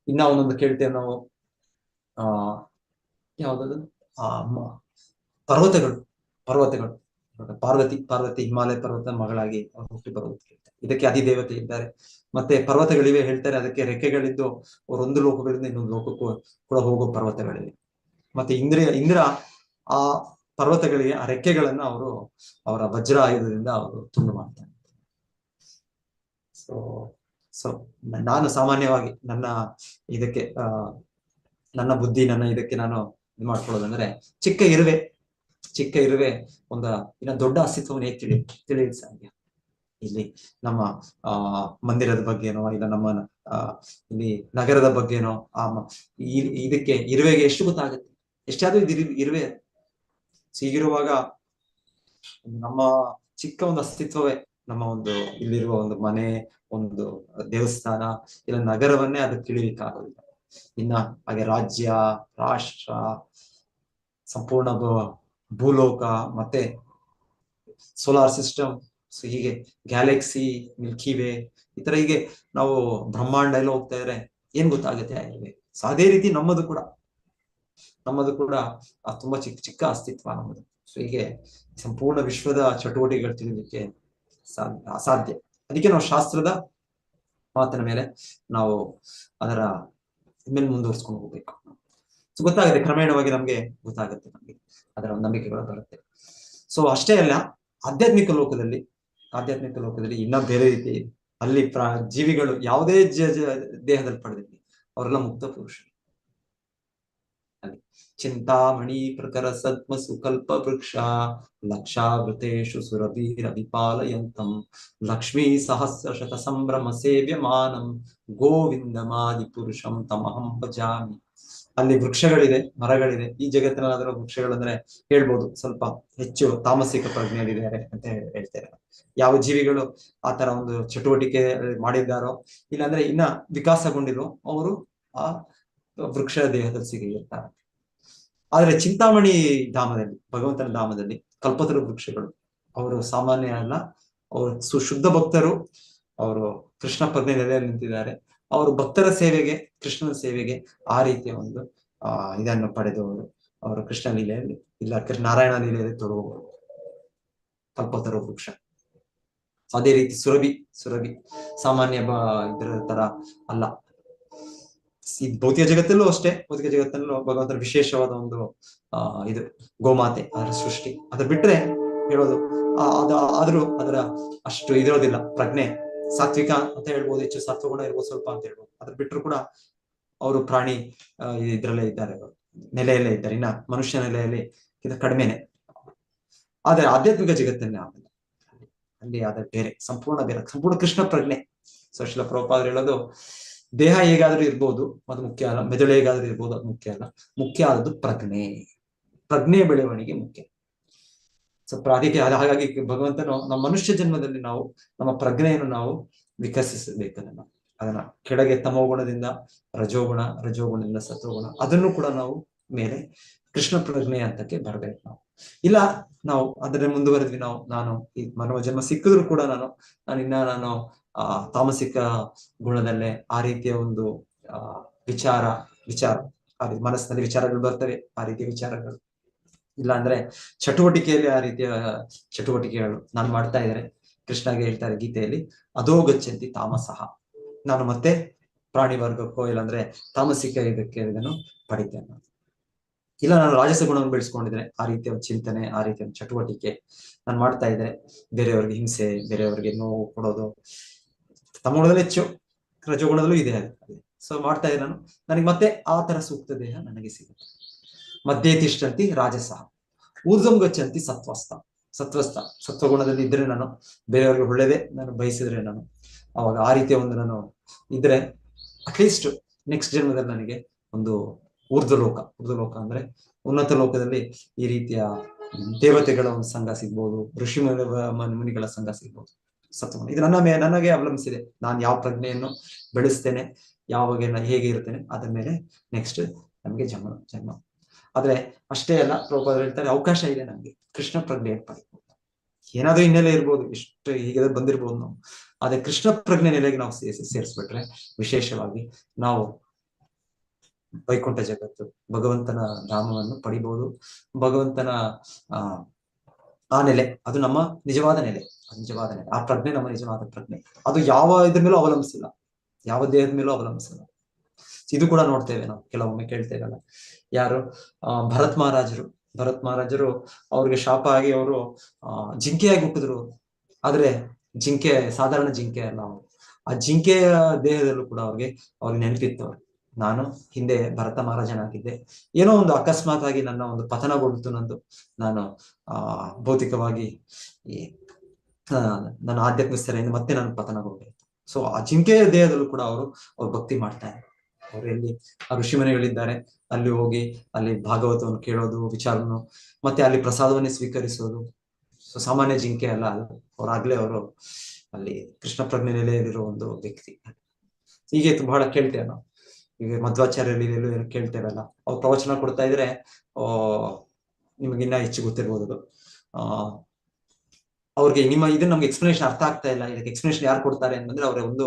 ಇನ್ನ ಒಂದೊಂದು ಕೇಳ್ತೇವೆ ನಾವು, ಯಾವ್ದದು ಪರ್ವತಗಳು ಪಾರ್ವತಿ ಹಿಮಾಲಯ ಪರ್ವತ ಮಗಳಾಗಿ ಹುಟ್ಟಿ ಬರುವುದು ಕೇಳ್ತಾರೆ. ಇದಕ್ಕೆ ಅಧಿದೇವತೆ ಇದ್ದಾರೆ. ಮತ್ತೆ ಪರ್ವತಗಳಿವೆ ಹೇಳ್ತಾರೆ, ಅದಕ್ಕೆ ರೆಕ್ಕೆಗಳಿದ್ದು ಒಂದು ಲೋಕಗಳಿಂದ ಇನ್ನೊಂದು ಲೋಕಕ್ಕೂ ಕೂಡ ಹೋಗೋ ಪರ್ವತಗಳಿವೆ. ಮತ್ತೆ ಇಂದ್ರ ಆ ಪರ್ವತಗಳಿಗೆ ಆ ರೆಕ್ಕೆಗಳನ್ನ ಅವರ ವಜ್ರ ಆಯುಧದಿಂದ ಅವರು ತುಂಡು ಮಾಡ್ತಾರೆ. ಸೊ ನಾನು ಸಾಮಾನ್ಯವಾಗಿ ನನ್ನ ಇದಕ್ಕೆ ನನ್ನ ಬುದ್ಧಿ ಇದಕ್ಕೆ ನಾನು ಇದು ಮಾಡ್ಕೊಳ್ಳೋದಂದ್ರೆ, ಚಿಕ್ಕ ಇರುವೆ ಇನ್ನ ದೊಡ್ಡ ಅಸ್ತಿತ್ವವನ್ನು ಹೇಗೆ ತಿಳಿಯಲು ಸಾಧ್ಯ? ಇಲ್ಲಿ ನಮ್ಮ ಮಂದಿರದ ಬಗ್ಗೆನೋ, ಇಲ್ಲ ನಮ್ಮ ಇಲ್ಲಿ ನಗರದ ಬಗ್ಗೆನೋ, ಇದಕ್ಕೆ ಇರುವೆಗೆ ಎಷ್ಟು ಗೊತ್ತಾಗುತ್ತೆ? ಎಷ್ಟಾದ್ರೂ ಇರುವೆ. ಹೀಗಿರುವಾಗ ನಮ್ಮ ಚಿಕ್ಕ ಒಂದು ಅಸ್ತಿತ್ವವೇ, ನಮ್ಮ ಒಂದು ಇಲ್ಲಿರುವ ಒಂದು ಮನೆ, ಒಂದು ದೇವಸ್ಥಾನ, ಇಲ್ಲ ನಗರವನ್ನೇ ಅದಕ್ಕೆ ತಿಳಿಲಿಕ್ಕಾಗೋದಿಲ್ಲ. ಇನ್ನ ಹಾಗೆ ರಾಜ್ಯ, ರಾಷ್ಟ್ರ, ಸಂಪೂರ್ಣ ಭೂಲೋಕ, ಮತ್ತೆ ಸೋಲಾರ್ ಸಿಸ್ಟಮ್, ಹೀಗೆ ಗ್ಯಾಲಕ್ಸಿ, ಮಿಲ್ಕಿ ವೇ, ಈ ತರ ಹೀಗೆ ನಾವು ಬ್ರಹ್ಮಾಂಡ ಎಲ್ಲ ಹೋಗ್ತಾ ಇದ್ರೆ ಏನ್ ಗೊತ್ತಾಗುತ್ತೆ ಇರುವೆ. ಸೊ ಅದೇ ರೀತಿ ನಮ್ಮದು ಕೂಡ ತುಂಬಾ ಚಿಕ್ಕ ಅಸ್ತಿತ್ವ ನಮ್ಮದು. ಸೊ ಹೀಗೆ ಸಂಪೂರ್ಣ ವಿಶ್ವದ ಚಟುವಟಿಕೆಗಳು ತಿಳಿಲಿಕ್ಕೆ ಅಸಾಧ್ಯ. ಅದಕ್ಕೆ ನಾವು ಶಾಸ್ತ್ರದ ಮಾತಿನ ಮೇಲೆ ನಾವು ಅದರ ಮೇಲೆ ಮುಂದುವರ್ಸ್ಕೊಂಡು ಹೋಗ್ಬೇಕು. ಸೊ ಗೊತ್ತಾಗುತ್ತೆ, ಕ್ರಮೇಣವಾಗಿ ನಮ್ಗೆ ಗೊತ್ತಾಗುತ್ತೆ, ನಮ್ಗೆ ಅದರ ನಂಬಿಕೆಗಳು ಬರುತ್ತೆ. ಸೊ ಅಷ್ಟೇ ಅಲ್ಲ, ಆಧ್ಯಾತ್ಮಿಕ ಲೋಕದಲ್ಲಿ ಇನ್ನ ಬೇರೆ ರೀತಿ ಅಲ್ಲಿ ಜೀವಿಗಳು ಯಾವುದೇ ದೇಹದಲ್ಲಿ ಪಡೆದಿರಲಿ ಅವರೆಲ್ಲ ಮುಕ್ತ ಪುರುಷರು. ಅಲ್ಲಿ ಚಿಂತಾಮಣಿ ಪ್ರಕರ ಸದ್ಮ ಸುಕಲ್ಪ ವೃಕ್ಷ ಲಕ್ಷಾವೃತೇಶು ಸುರಭಿರವಿಪಾಲಯಂತಂ ಲಕ್ಷ್ಮೀ ಸಹಸ್ರ ಶತ ಸಂಭ್ರಮ ಸೇವ್ಯಮಾನಂ ಗೋವಿಂದಮಾದಿ ಪುರುಷಂ ತಮಹಂ ಭಜಾಮಿ. ಅಲ್ಲಿ ವೃಕ್ಷಗಳಿದೆ, ಮರಗಳಿದೆ. ಈ ಜಗತ್ತಿನಾದ್ರೂ ವೃಕ್ಷಗಳಂದ್ರೆ ಹೇಳ್ಬೋದು ಸ್ವಲ್ಪ ಹೆಚ್ಚು ತಾಮಸಿಕ ಪ್ರಜ್ಞೆಯಲ್ಲಿದ್ದಾರೆ ಅಂತ ಹೇಳ್ತಾರೆ. ಯಾವ ಜೀವಿಗಳು ಆ ತರ ಒಂದು ಚಟುವಟಿಕೆ ಮಾಡಿದ್ದಾರೋ, ಇಲ್ಲಾಂದ್ರೆ ಇನ್ನ ವಿಕಾಸಗೊಂಡಿರೋ ಅವರು ಆ ವೃಕ್ಷ ದೇಹದಲ್ಲಿ ಸಿಗಿರ್ತಾರೆ. ಆದ್ರೆ ಚಿಂತಾಮಣಿ ಧಾಮದಲ್ಲಿ, ಭಗವಂತನ ಧಾಮದಲ್ಲಿ ಕಲ್ಪತರು ವೃಕ್ಷಗಳು ಅವರು ಸಾಮಾನ್ಯ ಅಲ್ಲ, ಅವರು ಸುಶುದ್ಧ ಭಕ್ತರು. ಅವರು ಕೃಷ್ಣ ಪ್ರಜ್ಞೆ ನೆಲೆಯಲ್ಲಿ ನಿಂತಿದ್ದಾರೆ. ಅವರು ಭಕ್ತರ ಸೇವೆಗೆ, ಕೃಷ್ಣನ ಸೇವೆಗೆ ಆ ರೀತಿಯ ಒಂದು ಇದನ್ನು ಪಡೆದವರು. ಅವರು ಕೃಷ್ಣ ಲೀಲೆಯಲ್ಲಿ ಇಲ್ಲ ನಾರಾಯಣ ಲೀಲೆಯಲ್ಲಿ ತೊಡಗುವರು ಕಲ್ಪತರು ವೃಕ್ಷ. ಅದೇ ರೀತಿ ಸುರಭಿ ಸಾಮಾನ್ಯ ಇದರ ತರ ಅಲ್ಲ. ಈ ಭೌತಿಕ ಜಗತ್ತಲ್ಲೂ ಅಷ್ಟೇ, ಭೌತಿಕ ಜಗತ್ತಲ್ಲೂ ಭಗವಂತನ ವಿಶೇಷವಾದ ಒಂದು ಇದು ಗೋಮಾತೆ, ಅದರ ಸೃಷ್ಟಿ. ಅದ್ರ ಬಿಟ್ರೆ ಹೇಳೋದು ಆದ್ರೂ ಅದರ ಅಷ್ಟು ಇದಿರೋದಿಲ್ಲ ಪ್ರಜ್ಞೆ. ಸಾತ್ವಿಕ ಅಂತ ಹೇಳ್ಬೋದು, ಹೆಚ್ಚು ಸತ್ವಗುಣ ಇರ್ಬೋದು ಸ್ವಲ್ಪ ಅಂತ ಹೇಳ್ಬೋದು. ಅದ್ರ ಬಿಟ್ಟರು ಕೂಡ ಅವರು ಪ್ರಾಣಿ ಇದ್ರಲ್ಲೇ ಇದ್ದಾರೆ, ನೆಲೆಯಲ್ಲೇ ಇದ್ದಾರೆ. ಇನ್ನ ಮನುಷ್ಯ ನೆಲೆಯಲ್ಲಿ ಇದು ಕಡಿಮೆನೆ. ಆದ್ರೆ ಆಧ್ಯಾತ್ಮಿಕ ಜಗತ್ತನ್ನೇ ಆಗಲ್ಲ, ಅಲ್ಲಿ ಅದ ಬೇರೆ, ಸಂಪೂರ್ಣ ಕೃಷ್ಣ ಪ್ರಜ್ಞೆ. ಸೊ ಶ್ರೀಲ ಪ್ರಭುಪಾದರು ಹೇಳೋದು, ದೇಹ ಹೇಗಾದ್ರೂ ಇರ್ಬೋದು ಅದು ಮುಖ್ಯ ಅಲ್ಲ, ಮೆದುಳು ಹೇಗಾದ್ರೂ ಇರ್ಬೋದು ಅದು ಮುಖ್ಯ ಅಲ್ಲ, ಮುಖ್ಯ ಆದದ್ದು ಪ್ರಜ್ಞೆ ಬೆಳವಣಿಗೆ ಮುಖ್ಯ. ಸೊ ಅದಕ್ಕೆ ಹಾಗಾಗಿ ಭಗವಂತನು ನಮ್ಮ ಮನುಷ್ಯ ಜನ್ಮದಲ್ಲಿ ನಾವು ನಮ್ಮ ಪ್ರಜ್ಞೆಯನ್ನು ನಾವು ವಿಕಸಿಸಬೇಕು. ಅದನ್ನ ಕೆಳಗೆ ತಮೋಗುಣದಿಂದ ರಜೋಗುಣದಿಂದ ಸತ್ವಗುಣ, ಅದನ್ನು ಕೂಡ ನಾವು ಮೇಲೆ ಕೃಷ್ಣ ಪ್ರಜ್ಞೆ ಹಂತಕ್ಕೆ ಬರ್ಬೇಕು. ನಾವು ಇಲ್ಲ ನಾವು ಅದನ್ನ ಮುಂದುವರೆದ್ವಿ, ನಾನು ಈ ಮಾನವ ಜನ್ಮ ಸಿಕ್ಕಿದ್ರು ಕೂಡ ನಾನು ತಾಮಸಿಕ ಗುಣದಲ್ಲೇ ಆ ರೀತಿಯ ಒಂದು ವಿಚಾರ ಮನಸ್ಸಿನಲ್ಲಿ ವಿಚಾರಗಳು ಬರ್ತವೆ, ಆ ರೀತಿಯ ವಿಚಾರಗಳು. ಇಲ್ಲ ಅಂದ್ರೆ ಚಟುವಟಿಕೆಯಲ್ಲಿ ಆ ರೀತಿಯ ಚಟುವಟಿಕೆಗಳು ನಾನು ಮಾಡ್ತಾ ಇದ್ದಾರೆ. ಕೃಷ್ಣಗೆ ಹೇಳ್ತಾರೆ ಗೀತೆಯಲ್ಲಿ, ಅದೋ ಗಚ್ಚಂತಿ ತಾಮಸಃ. ನಾನು ಮತ್ತೆ ಪ್ರಾಣಿ ವರ್ಗಕ್ಕೋ ಇಲ್ಲಾಂದ್ರೆ ತಾಮಸಿಕ ಇದಕ್ಕೆ ಇದನ್ನು ಪಡಿತೇನೆ. ಇಲ್ಲ ನಾನು ರಾಜಸ ಗುಣವನ್ನು ಬೆಳೆಸ್ಕೊಂಡಿದ್ರೆ, ಆ ರೀತಿಯ ಚಿಂತನೆ, ಆ ರೀತಿಯ ಚಟುವಟಿಕೆ ನಾನು ಮಾಡ್ತಾ ಇದ್ರೆ, ಬೇರೆಯವ್ರಿಗೆ ಹಿಂಸೆ, ಬೇರೆಯವ್ರಿಗೆ ನೋವು ಕೊಡೋದು, ತಮಗುಣದಲ್ಲಿ ಹೆಚ್ಚು, ರಜೋಗುಣದಲ್ಲೂ ಇದೆ. ಸೊ ಮಾಡ್ತಾ ಇದ್ರೆ ನನಗೆ ಮತ್ತೆ ಆ ತರ ಸೂಕ್ತ ದೇಹ ನನಗೆ ಸಿಗುತ್ತೆ. ಮಧ್ಯೆ ತಿಷ್ಟಂತಿ ರಾಜಸ, ಊರ್ಧ್ವಂ ಗಚ್ಚಂತಿ ಸತ್ವಗುಣದಲ್ಲಿ ಇದ್ರೆ ನಾನು ಬೇರೆಯವ್ರಿಗೆ ಒಳ್ಳೇದೇ ನಾನು ಬಯಸಿದ್ರೆ ನಾನು ಅವಾಗ ಆ ರೀತಿಯ ಒಂದು ನಾನು ಇದ್ರೆ ಅಟ್ಲೀಸ್ಟ್ ನೆಕ್ಸ್ಟ್ ಜನ್ಮದಲ್ಲಿ ನನಗೆ ಒಂದು ಊರ್ಧ್ವಲೋಕ ಅಂದ್ರೆ ಉನ್ನತ ಲೋಕದಲ್ಲಿ ಈ ರೀತಿಯ ದೇವತೆಗಳ ಒಂದು ಸಂಘ ಸಿಗ್ಬೋದು, ಋಷಿ ಮುನಿಗಳ ಸಂಘ ಸಿಗ್ಬೋದು. ಸತ್ವಗುಣ ಇದು ನನಗೆ ಅವಲಂಬಿಸಿದೆ. ನಾನು ಯಾವ ಪ್ರಜ್ಞೆಯನ್ನು ಬೆಳೆಸ್ತೇನೆ, ಯಾವಾಗ ಹೇಗೆ ಇರ್ತೇನೆ, ಅದ್ರ ಮೇಲೆ ನೆಕ್ಸ್ಟ್ ನಮ್ಗೆ ಜನ್ಮ. ಆದ್ರೆ ಅಷ್ಟೇ ಅಲ್ಲ, ಪ್ರಭುಪಾದ ಹೇಳ್ತಾರೆ ಅವಕಾಶ ಇದೆ ನಮ್ಗೆ ಕೃಷ್ಣ ಪ್ರಜ್ಞೆ ಪಡಿಬೋದು. ಏನಾದ್ರೂ ಹಿನ್ನೆಲೆ ಇರ್ಬೋದು, ಇಷ್ಟು ಹೀಗೆ ಬಂದಿರ್ಬೋದು ನಾವು, ಆದ್ರೆ ಕೃಷ್ಣ ಪ್ರಜ್ಞೆ ನೆಲೆಗೆ ನಾವು ಸೇರಿಸ್ಬಿಟ್ರೆ ವಿಶೇಷವಾಗಿ ನಾವು ವೈಕುಂಠ ಜಗತ್ತು, ಭಗವಂತನ ಧಾಮವನ್ನು ಪಡಿಬಹುದು. ಭಗವಂತನ ಆ ನೆಲೆ ಅದು ನಮ್ಮ ನಿಜವಾದ ನೆಲೆ. ಆ ಪ್ರಜ್ಞೆ ನಮ್ಮ ನಿಜವಾದ ಪ್ರಜ್ಞೆ. ಅದು ಯಾವ ಇದ್ರ ಮೇಲೂ ಅವಲಂಬಿಸಿಲ್ಲ, ಯಾವ ದೇಹದ ಮೇಲೂ ಅವಲಂಬಿಸಿಲ್ಲ. ಇದು ಕೂಡ ನೋಡ್ತೇವೆ ನಾವು, ಕೆಲವೊಮ್ಮೆ ಕೇಳ್ತೇವಲ್ಲ, ಯಾರು ಭರತ್ ಮಹಾರಾಜರು ಅವ್ರಿಗೆ ಶಾಪ ಆಗಿ ಅವರು ಜಿಂಕೆಯಾಗಿ ಹುಟ್ಟಿದ್ರು. ಆದ್ರೆ ಜಿಂಕೆ ಸಾಧಾರಣ ಜಿಂಕೆ ಅಲ್ಲ, ಅವರು ಆ ಜಿಂಕೆಯ ದೇಹದಲ್ಲೂ ಕೂಡ ಅವ್ರಿಗೆ ನೆನಪಿತ್ತು, ನಾನು ಹಿಂದೆ ಭರತ ಮಹಾರಾಜನಾಗಿದ್ದೆ, ಏನೋ ಒಂದು ಅಕಸ್ಮಾತ್ ಆಗಿ ನನ್ನ ಒಂದು ಪತನಗೊಳ್ತು, ನಾನು ಭೌತಿಕವಾಗಿ ನನ್ನ ಆಧ್ಯಾತ್ಮಿಕ ಸ್ತರದಿಂದ ಮತ್ತೆ ನಾನು ಪತನಗೊಂಡೆ. ಸೊ ಆ ಜಿಂಕೆಯ ದೇಹದಲ್ಲೂ ಕೂಡ ಅವ್ರು ಭಕ್ತಿ ಮಾಡ್ತಾರೆ. ಅವ್ರು ಎಲ್ಲಿ ಆ ಋಷಿಮನೆಗಳಿದ್ದಾರೆ ಅಲ್ಲಿ ಹೋಗಿ ಅಲ್ಲಿ ಭಾಗವತವನ್ನು ಕೇಳೋದು, ವಿಚಾರವನ್ನು, ಮತ್ತೆ ಅಲ್ಲಿ ಪ್ರಸಾದವನ್ನೇ ಸ್ವೀಕರಿಸೋದು. ಸೊ ಸಾಮಾನ್ಯ ಜಿಂಕೆ ಅಲ್ಲ ಅದು, ಅವ್ರಾಗ್ಲೇ ಅವರು ಅಲ್ಲಿ ಕೃಷ್ಣ ಪ್ರಜ್ಞೆ ನೆಲೆಯಲ್ಲಿರೋ ಒಂದು ವ್ಯಕ್ತಿ. ಹೀಗೆ ಬಹಳ ಕೇಳ್ತೇವೆ ನಾವು. ಈಗ ಮಧ್ವಾಚಾರ್ಯರಲ್ಲಿ ಎಲ್ಲೂ ಕೇಳ್ತೇವಲ್ಲ, ಅವ್ರು ಪ್ರವಚನ ಕೊಡ್ತಾ ಇದ್ರೆ ನಿಮಗಿನ್ನ ಹೆಚ್ಚು ಗೊತ್ತಿರ್ಬೋದು ಅದು. ಅವ್ರಿಗೆ ಇದನ್ನ ನಮ್ಗೆ ಎಕ್ಸ್ಪ್ಲನೇಷನ್ ಅರ್ಥ ಆಗ್ತಾ ಇಲ್ಲ, ಇದಕ್ಕೆ ಎಕ್ಸ್ಪ್ಲನೇಷನ್ ಯಾರು ಕೊಡ್ತಾರೆ ಅಂತಂದ್ರೆ ಅವ್ರ ಒಂದು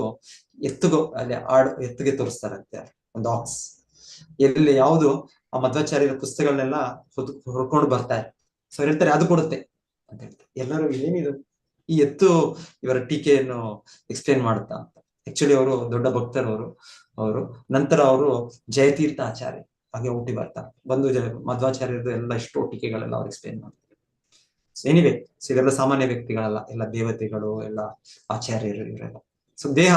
ಎತ್ತಿಗೆ ತೋರಿಸ್ತಾರಂತೆ ಒಂದು ಆಕ್ಸ್, ಎಲ್ಲಿ ಯಾವುದು ಆ ಮಧ್ವಾಚಾರ್ಯರ ಪುಸ್ತಕಗಳನ್ನೆಲ್ಲ ಹೊರ್ಕೊಂಡು ಬರ್ತಾರೆ. ಸೊ ಹೇಳ್ತಾರೆ ಅದು ಕೊಡುತ್ತೆ ಅಂತ ಹೇಳ್ತಾರೆ. ಎಲ್ಲರೂ ಏನಿದು ಈ ಎತ್ತು ಇವರ ಟೀಕೆಯನ್ನು ಎಕ್ಸ್ಪ್ಲೇನ್ ಮಾಡುತ್ತಾ ಅಂತ. ಆಕ್ಚುಲಿ ಅವರು ದೊಡ್ಡ ಭಕ್ತರವರು. ನಂತರ ಅವರು ಜಯತೀರ್ಥ ಆಚಾರ್ಯ ಹಾಗೆ ಹುಟ್ಟಿ ಬರ್ತಾರೆ, ಬಂದು ಮಧ್ವಾಚಾರ್ಯರದು ಎಲ್ಲ ಎಷ್ಟೋ ಟೀಕೆಗಳೆಲ್ಲ ಅವ್ರು ಎಕ್ಸ್ಪ್ಲೇನ್ ಮಾಡ್ತಾರೆ. ಎನಿವೆ, ಸೊ ಇದೆಲ್ಲ ಸಾಮಾನ್ಯ ವ್ಯಕ್ತಿಗಳಲ್ಲ, ಎಲ್ಲ ದೇವತೆಗಳು, ಎಲ್ಲ ಆಚಾರ್ಯರು ಇವರೆಲ್ಲ. ಸೊ ದೇಹ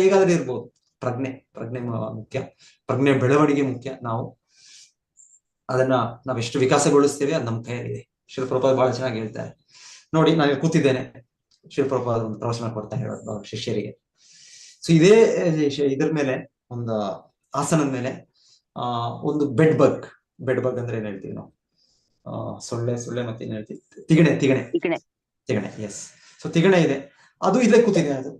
ಹೇಗಾದ್ರೂ ಇರ್ಬೋದು, ಪ್ರಜ್ಞೆ ಮುಖ್ಯ, ಪ್ರಜ್ಞೆ ಬೆಳವಣಿಗೆ ಮುಖ್ಯ. ನಾವೆಷ್ಟು ವಿಕಾಸಗೊಳಿಸ್ತೇವೆ ಅದು ನಮ್ಮ ಕೈಯಲ್ಲಿದೆ. ಶಿಲಪ್ರಭುಪಾದ ಬಹಳ ಚೆನ್ನಾಗಿ ಹೇಳ್ತಾರೆ ನೋಡಿ. ನಾನು ಕೂತಿದ್ದೇನೆ, ಶಿಲಪ್ರಭುಪಾದ ಒಂದು ಪ್ರವಚನ ಕೊಡ್ತಾ ಹೇಳೋದು ಶಿಷ್ಯರಿಗೆ. ಸೊ ಇದ್ರ ಮೇಲೆ ಒಂದು ಆಸನದ ಮೇಲೆ ಒಂದು ಬೆಡ್ ಬಗ್ ಅಂದ್ರೆ ಏನ್ ಹೇಳ್ತೀವಿ ನಾವು, ಸೊಳ್ಳೆ ಮತ್ತೆ ಏನ್ ಹೇಳ್ತೀವಿ, ತಿಗಣೆ. ಎಸ್. ಸೊ ತಿಗಣೆ ಇದೆ, ಅದು ಇಲ್ಲೇ ಕೂತಿದೆ, ಅದು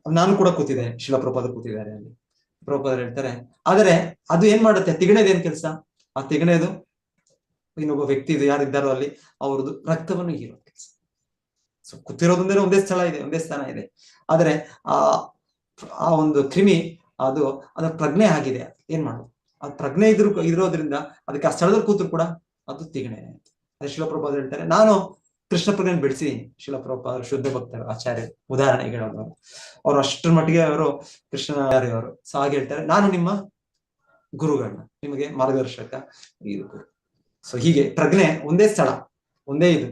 ನಾನು ಕೂಡ ಕೂತಿದ್ದೇನೆ, ಶಿಲಪ್ರಭುಪಾದ ಕೂತಿದ್ದಾರೆ ಅಲ್ಲಿ. ಪ್ರಭುಪಾದರು ಹೇಳ್ತಾರೆ, ಆದರೆ ಅದು ಏನ್ ಮಾಡುತ್ತೆ, ತಿಗಣೆದು ಏನ್ ಕೆಲಸ, ಆ ತಿಗಣೆದು ಇನ್ನೊಬ್ಬ ವ್ಯಕ್ತಿ ಇದು ಯಾರಿದ್ದಾರೋ ಅಲ್ಲಿ ಅವ್ರದ್ದು ರಕ್ತವನ್ನು ಹೀರೋ ಕೆಲಸ. ಸೊ ಕೂತಿರೋದಂದ್ರೆ ಒಂದೇ ಸ್ಥಾನ ಇದೆ, ಆದ್ರೆ ಆ ಒಂದು ಕ್ರಿಮಿ ಅದರ ಪ್ರಜ್ಞೆ ಆಗಿದೆ. ಏನ್ ಮಾಡೋದು, ಆ ಪ್ರಜ್ಞೆ ಇರೋದ್ರಿಂದ ಅದಕ್ಕೆ ಆ ಸ್ಥಳದಲ್ಲಿ ಕೂತ್ರು ಕೂಡ ಅದು ತಿಗಣೆ. ಅದೇ ಶಿಲಪ್ರಭುಪಾದರು ಹೇಳ್ತಾರೆ, ನಾನು ಕೃಷ್ಣ ಪ್ರಜ್ಞೆ ಬೆಳೆಸಿದೀನಿ. ಶಿಲಪ್ರಭುಪಾದರು ಶುದ್ಧ ಭಕ್ತರು, ಆಚಾರ್ಯ, ಉದಾಹರಣೆಗೆ ಹೇಳೋದು ಅವ್ರು ಅಷ್ಟರ ಮಟ್ಟಿಗೆ ಅವರು ಕೃಷ್ಣಾಚಾರ್ಯವರು. ಸೊ ಹಾಗೆ ಹೇಳ್ತಾರೆ, ನಾನು ನಿಮ್ಮ ಗುರುಗಳನ್ನ, ನಿಮಗೆ ಮಾರ್ಗದರ್ಶಕ ಇದು ಗುರು. ಸೊ ಹೀಗೆ ಪ್ರಜ್ಞೆ ಒಂದೇ ಸ್ಥಳ, ಒಂದೇ ಇದು,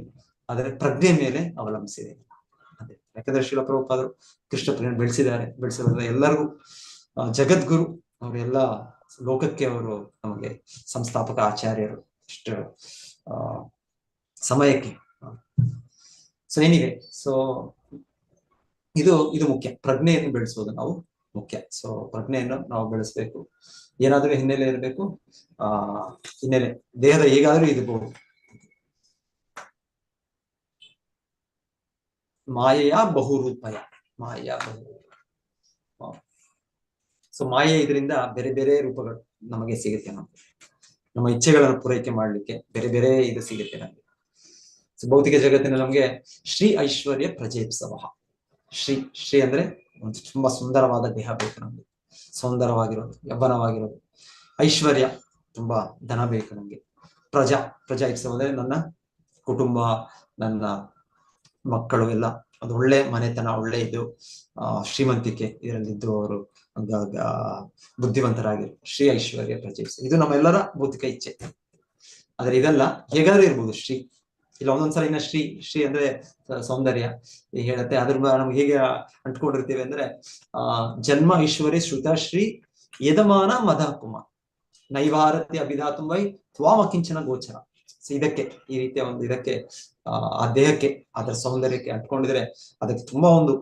ಆದರೆ ಪ್ರಜ್ಞೆ ಮೇಲೆ ಅವಲಂಬಿಸಿದೆ. ಅದೇ ಯಾಕಂದ್ರೆ ಶಿಲಪ್ರಭುಪಾದರು ಕೃಷ್ಣ ಪ್ರಜ್ಞೆ ಬೆಳೆಸಿರೋದ್ರೆ ಎಲ್ಲರಿಗೂ ಜಗದ್ಗುರು, ಅವರೆಲ್ಲ ಲೋಕಕ್ಕೆ ಅವರು ನಮಗೆ ಸಂಸ್ಥಾಪಕ ಆಚಾರ್ಯರು ಇಷ್ಟು ಸಮಯಕ್ಕೆ. ಸೊ ಏನಿದೆ, ಸೊ ಇದು ಮುಖ್ಯ, ಪ್ರಜ್ಞೆಯನ್ನು ಬೆಳೆಸೋದು ನಾವು ಮುಖ್ಯ. ಸೊ ಪ್ರಜ್ಞೆಯನ್ನು ನಾವು ಬೆಳೆಸ್ಬೇಕು. ಏನಾದ್ರೂ ಹಿನ್ನೆಲೆ ಇರಬೇಕು, ಹಿನ್ನೆಲೆ ದೇಹದ ಹೇಗಾದ್ರೂ ಇರಬಹುದು. ಮಾಯೆಯ ಬಹುರೂಪಯ. ಸೊ ಮಾಯೆ ಇದರಿಂದ ಬೇರೆ ಬೇರೆ ರೂಪಗಳು ನಮಗೆ ಸಿಗುತ್ತೆ. ನಮ್ಮ ಇಚ್ಛೆಗಳನ್ನು ಪೂರೈಕೆ ಮಾಡ್ಲಿಕ್ಕೆ ಬೇರೆ ಬೇರೆ ಇದು ಸಿಗುತ್ತೆ ನಮಗೆ. ಸೊ ಭೌತಿಕ ಜಗತ್ತಿನ ನಮ್ಗೆ ಶ್ರೀ ಐಶ್ವರ್ಯ ಪ್ರಜೇಪ್ಸವ. ಶ್ರೀ ಅಂದ್ರೆ ಒಂದು ತುಂಬಾ ಸುಂದರವಾದ ದೇಹ ಬೇಕು ನಮ್ಗೆ, ಸೌಂದರ್ಯವಾಗಿರೋದು, ಯೌವನವಾಗಿರೋದು. ಐಶ್ವರ್ಯ, ತುಂಬಾ ಧನ ಬೇಕು ನಮ್ಗೆ. ಪ್ರಜಾ ಇಪ್ಸವ ಅಂದ್ರೆ ನನ್ನ ಕುಟುಂಬ, ನನ್ನ ಮಕ್ಕಳು ಎಲ್ಲ ಒಂದು ಒಳ್ಳೆ ಮನೆತನ, ಒಳ್ಳೆ ಇದು ಶ್ರೀಮಂತಿಕೆ ಇದರಲ್ಲಿದ್ದು ಅವರು ಬುದ್ಧಿವಂತರಾಗಿರು. ಶ್ರೀ ಐಶ್ವರ್ಯ ಪ್ರಜೇಪ್ಸ, ಇದು ನಮ್ಮೆಲ್ಲರ ಭೌತಿಕ ಇಚ್ಛೆ. ಆದ್ರೆ ಇದೆಲ್ಲ ಹೇಗಾದ್ರೂ ಇರ್ಬೋದು. ಶ್ರೀ ಇಲ್ಲ ಒಂದೊಂದ್ಸಲ ಇನ್ನ ಶ್ರೀ ಅಂದ್ರೆ ಸೌಂದರ್ಯ ಹೇಳುತ್ತೆ. ಅದ್ರ ನಮ್ಗೆ ಹೇಗೆ ಅಂಟ್ಕೊಂಡಿರ್ತೀವಿ ಅಂದ್ರೆ ಜನ್ಮ ಐಶ್ವರ್ಯ ಶ್ರುತ ಶ್ರೀ ಯದಮಾನ ಮದ ಕುಮಾರ್ ನೈವಾರತಿ ಅಭಿಧಾತುಂ ವೈ ತ್ವಾಮ ಕಿಂಚನ ಗೋಚರ. ಇದಕ್ಕೆ ಈ ರೀತಿಯ ಒಂದು ಇದಕ್ಕೆ ಆ ದೇಹಕ್ಕೆ, ಅದರ ಸೌಂದರ್ಯಕ್ಕೆ ಅಂಟ್ಕೊಂಡಿದ್ರೆ ಅದಕ್ಕೆ ತುಂಬಾ ಒಂದು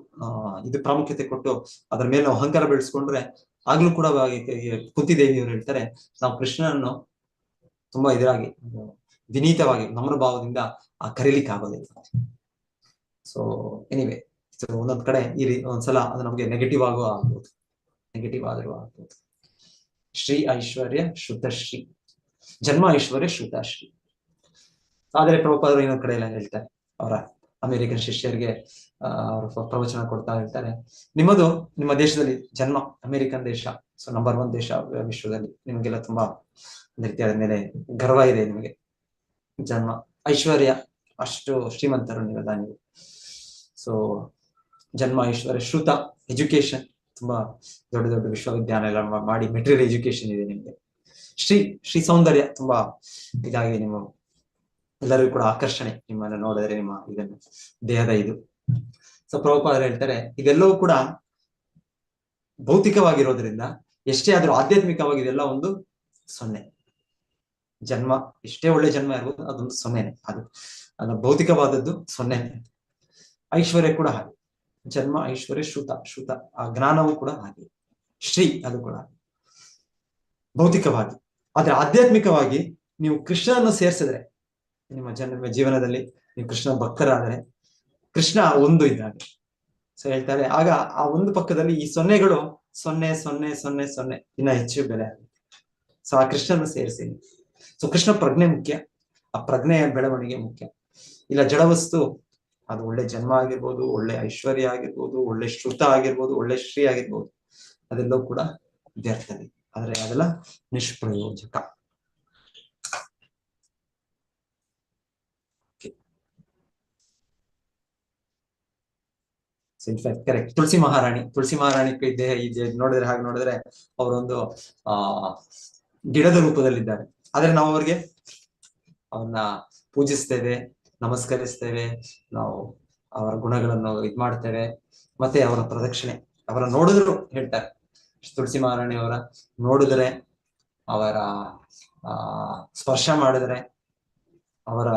ಇದು ಪ್ರಾಮುಖ್ಯತೆ ಕೊಟ್ಟು ಅದರ ಮೇಲೆ ನಾವು ಅಹಂಕಾರ ಬೆಳೆಸ್ಕೊಂಡ್ರೆ ಆಗ್ಲೂ ಕೂಡ ಕುಂತಿದೇವಿಯವರು ಹೇಳ್ತಾರೆ, ನಾವು ಕೃಷ್ಣನನ್ನು ತುಂಬಾ ಇದರಾಗಿ ವಿನೀತವಾಗಿ ನಮ್ರ ಭಾವದಿಂದ ಕರೀಲಿಕ್ಕೆ ಆಗೋದಿಲ್ಲ. ಸೊ ಎನಿವೆ, ಒಂದೊಂದ್ ಕಡೆ ಒಂದ್ಸಲ ಅದು ನಮ್ಗೆ ನೆಗೆಟಿವ್ ಆಗೂ ಆಗ್ಬೋದು, ನೆಗೆಟಿವ್ ಆದರೂ ಆಗ್ಬೋದು. ಶ್ರೀ ಐಶ್ವರ್ಯ ಶ್ರುತಶ್ರೀ, ಜನ್ಮ ಐಶ್ವರ್ಯ ಶ್ರುತಶ್ರೀ. ಆದರೆ ಪ್ರಭುಪಾದರು ಇನ್ನೊಂದ್ ಕಡೆ ಎಲ್ಲ ಹೇಳ್ತಾರೆ, ಅವರ ಅಮೆರಿಕನ್ ಶಿಷ್ಯರಿಗೆ ಅವರು ಪ್ರವಚನ ಕೊಡ್ತಾ ಹೇಳ್ತಾರೆ, ನಿಮ್ಮ ದೇಶದಲ್ಲಿ ಜನ್ಮ, ಅಮೆರಿಕನ್ ದೇಶ, ಸೊ ನಂಬರ್ 1 ದೇಶ ವಿಶ್ವದಲ್ಲಿ, ನಿಮಗೆಲ್ಲ ತುಂಬಾ ಒಂದು ರೀತಿ ಅದ್ರ ಮೇಲೆ ಗರ್ವ ಇದೆ, ನಿಮಗೆ ಜನ್ಮ ಐಶ್ವರ್ಯ, ಅಷ್ಟು ಶ್ರೀಮಂತರು ನೀವೆಲ್ಲ ನೀವು. ಸೊ ಜನ್ಮ ಐಶ್ವರ್ಯ ಶ್ರುತ, ಎಜುಕೇಶನ್, ತುಂಬಾ ದೊಡ್ಡ ದೊಡ್ಡ ವಿಶ್ವವಿದ್ಯಾಲಯ ಎಲ್ಲ ಮಾಡಿ ಮೆಟೀರಿಯಲ್ ಎಜುಕೇಶನ್ ಇದೆ ನಿಮ್ಗೆ. ಶ್ರೀ ಸೌಂದರ್ಯ, ತುಂಬಾ ಇದಾಗಿ ನೀವು ಎಲ್ಲರಿಗೂ ಕೂಡ ಆಕರ್ಷಣೆ, ನಿಮ್ಮನ್ನ ನೋಡಿದ್ರೆ ನಿಮ್ಮ ಇದನ್ನು ದೇಹದ ಇದು. ಸೊ ಪ್ರಭುಪಾದರು ಹೇಳ್ತಾರೆ, ಇದೆಲ್ಲವೂ ಕೂಡ ಭೌತಿಕವಾಗಿರೋದ್ರಿಂದ ಎಷ್ಟೇ ಆದ್ರೂ ಆಧ್ಯಾತ್ಮಿಕವಾಗಿ ಇದೆಲ್ಲ ಒಂದು 0. ಜನ್ಮ ಎಷ್ಟೇ ಒಳ್ಳೆ ಜನ್ಮ ಇರ್ಬೋದು, ಅದೊಂದು 0ನೇ, ಅದು ಭೌತಿಕವಾದದ್ದು 0ನೇ. ಐಶ್ವರ್ಯ ಕೂಡ ಹಾಗೆ, ಜನ್ಮ ಐಶ್ವರ್ಯ ಶ್ರುತ, ಆ ಜ್ಞಾನವೂ ಕೂಡ ಹಾಗೆ. ಶ್ರೀ ಅದು ಕೂಡ ಭೌತಿಕವಾಗಿ. ಆದ್ರೆ ಆಧ್ಯಾತ್ಮಿಕವಾಗಿ ನೀವು ಕೃಷ್ಣನನ್ನು ಸೇರಿಸಿದ್ರೆ, ನಿಮ್ಮ ಜೀವನದಲ್ಲಿ ನೀವು ಕೃಷ್ಣ ಭಕ್ತರಾದರೆ, ಕೃಷ್ಣ ಒಂದು ಇದ್ದಾಗೆ. ಸೊ ಹೇಳ್ತಾರೆ, ಆಗ ಆ ಒಂದು ಪಕ್ಕದಲ್ಲಿ ಈ 0ಗಳು 0 0 0 0 ಇನ್ನ ಹೆಚ್ಚು ಬೆಲೆ ಆಗುತ್ತೆ. ಸೊ ಆ ಕೃಷ್ಣನ ಸೇರಿಸಿ. ಸೊ ಕೃಷ್ಣ ಪ್ರಜ್ಞೆ ಮುಖ್ಯ, ಆ ಪ್ರಜ್ಞೆಯ ಬೆಳವಣಿಗೆ ಮುಖ್ಯ. ಇಲ್ಲ ಜಡವಸ್ತು, ಅದು ಒಳ್ಳೆ ಜನ್ಮ ಆಗಿರ್ಬೋದು, ಒಳ್ಳೆ ಐಶ್ವರ್ಯ ಆಗಿರ್ಬೋದು, ಒಳ್ಳೆ ಶ್ರುತ ಆಗಿರ್ಬೋದು, ಒಳ್ಳೆ ಶ್ರೀ ಆಗಿರ್ಬೋದು, ಅದೆಲ್ಲವೂ ಕೂಡ ವ್ಯರ್ಥವೇ. ಆದ್ರೆ ಅದೆಲ್ಲ ನಿಷ್ಪ್ರಯೋಜಕ. ಇನ್ಫ್ಯಾಕ್ಟ್ ಕರೆಕ್ಟ್, ತುಳಸಿ ಮಹಾರಾಣಿ ದೇಹ ನೋಡಿದ್ರೆ, ಹಾಗೆ ನೋಡಿದ್ರೆ ಅವರೊಂದು ಗಿಡದ ರೂಪದಲ್ಲಿದ್ದಾರೆ. ಆದ್ರೆ ನಾವು ಅವ್ರನ್ನ ಪೂಜಿಸ್ತೇವೆ, ನಮಸ್ಕರಿಸ್ತೇವೆ, ನಾವು ಅವರ ಗುಣಗಳನ್ನು ಮಾಡ್ತೇವೆ, ಮತ್ತೆ ಅವರ ಪ್ರದಕ್ಷಿಣೆ, ಅವರ ನೋಡಿದ್ರು ಹೇಳ್ತಾರೆ, ತುಳಸಿ ಮಹಾರಾಣಿ ಅವರ ನೋಡಿದ್ರೆ, ಅವರ ಸ್ಪರ್ಶ ಮಾಡಿದ್ರೆ, ಅವರ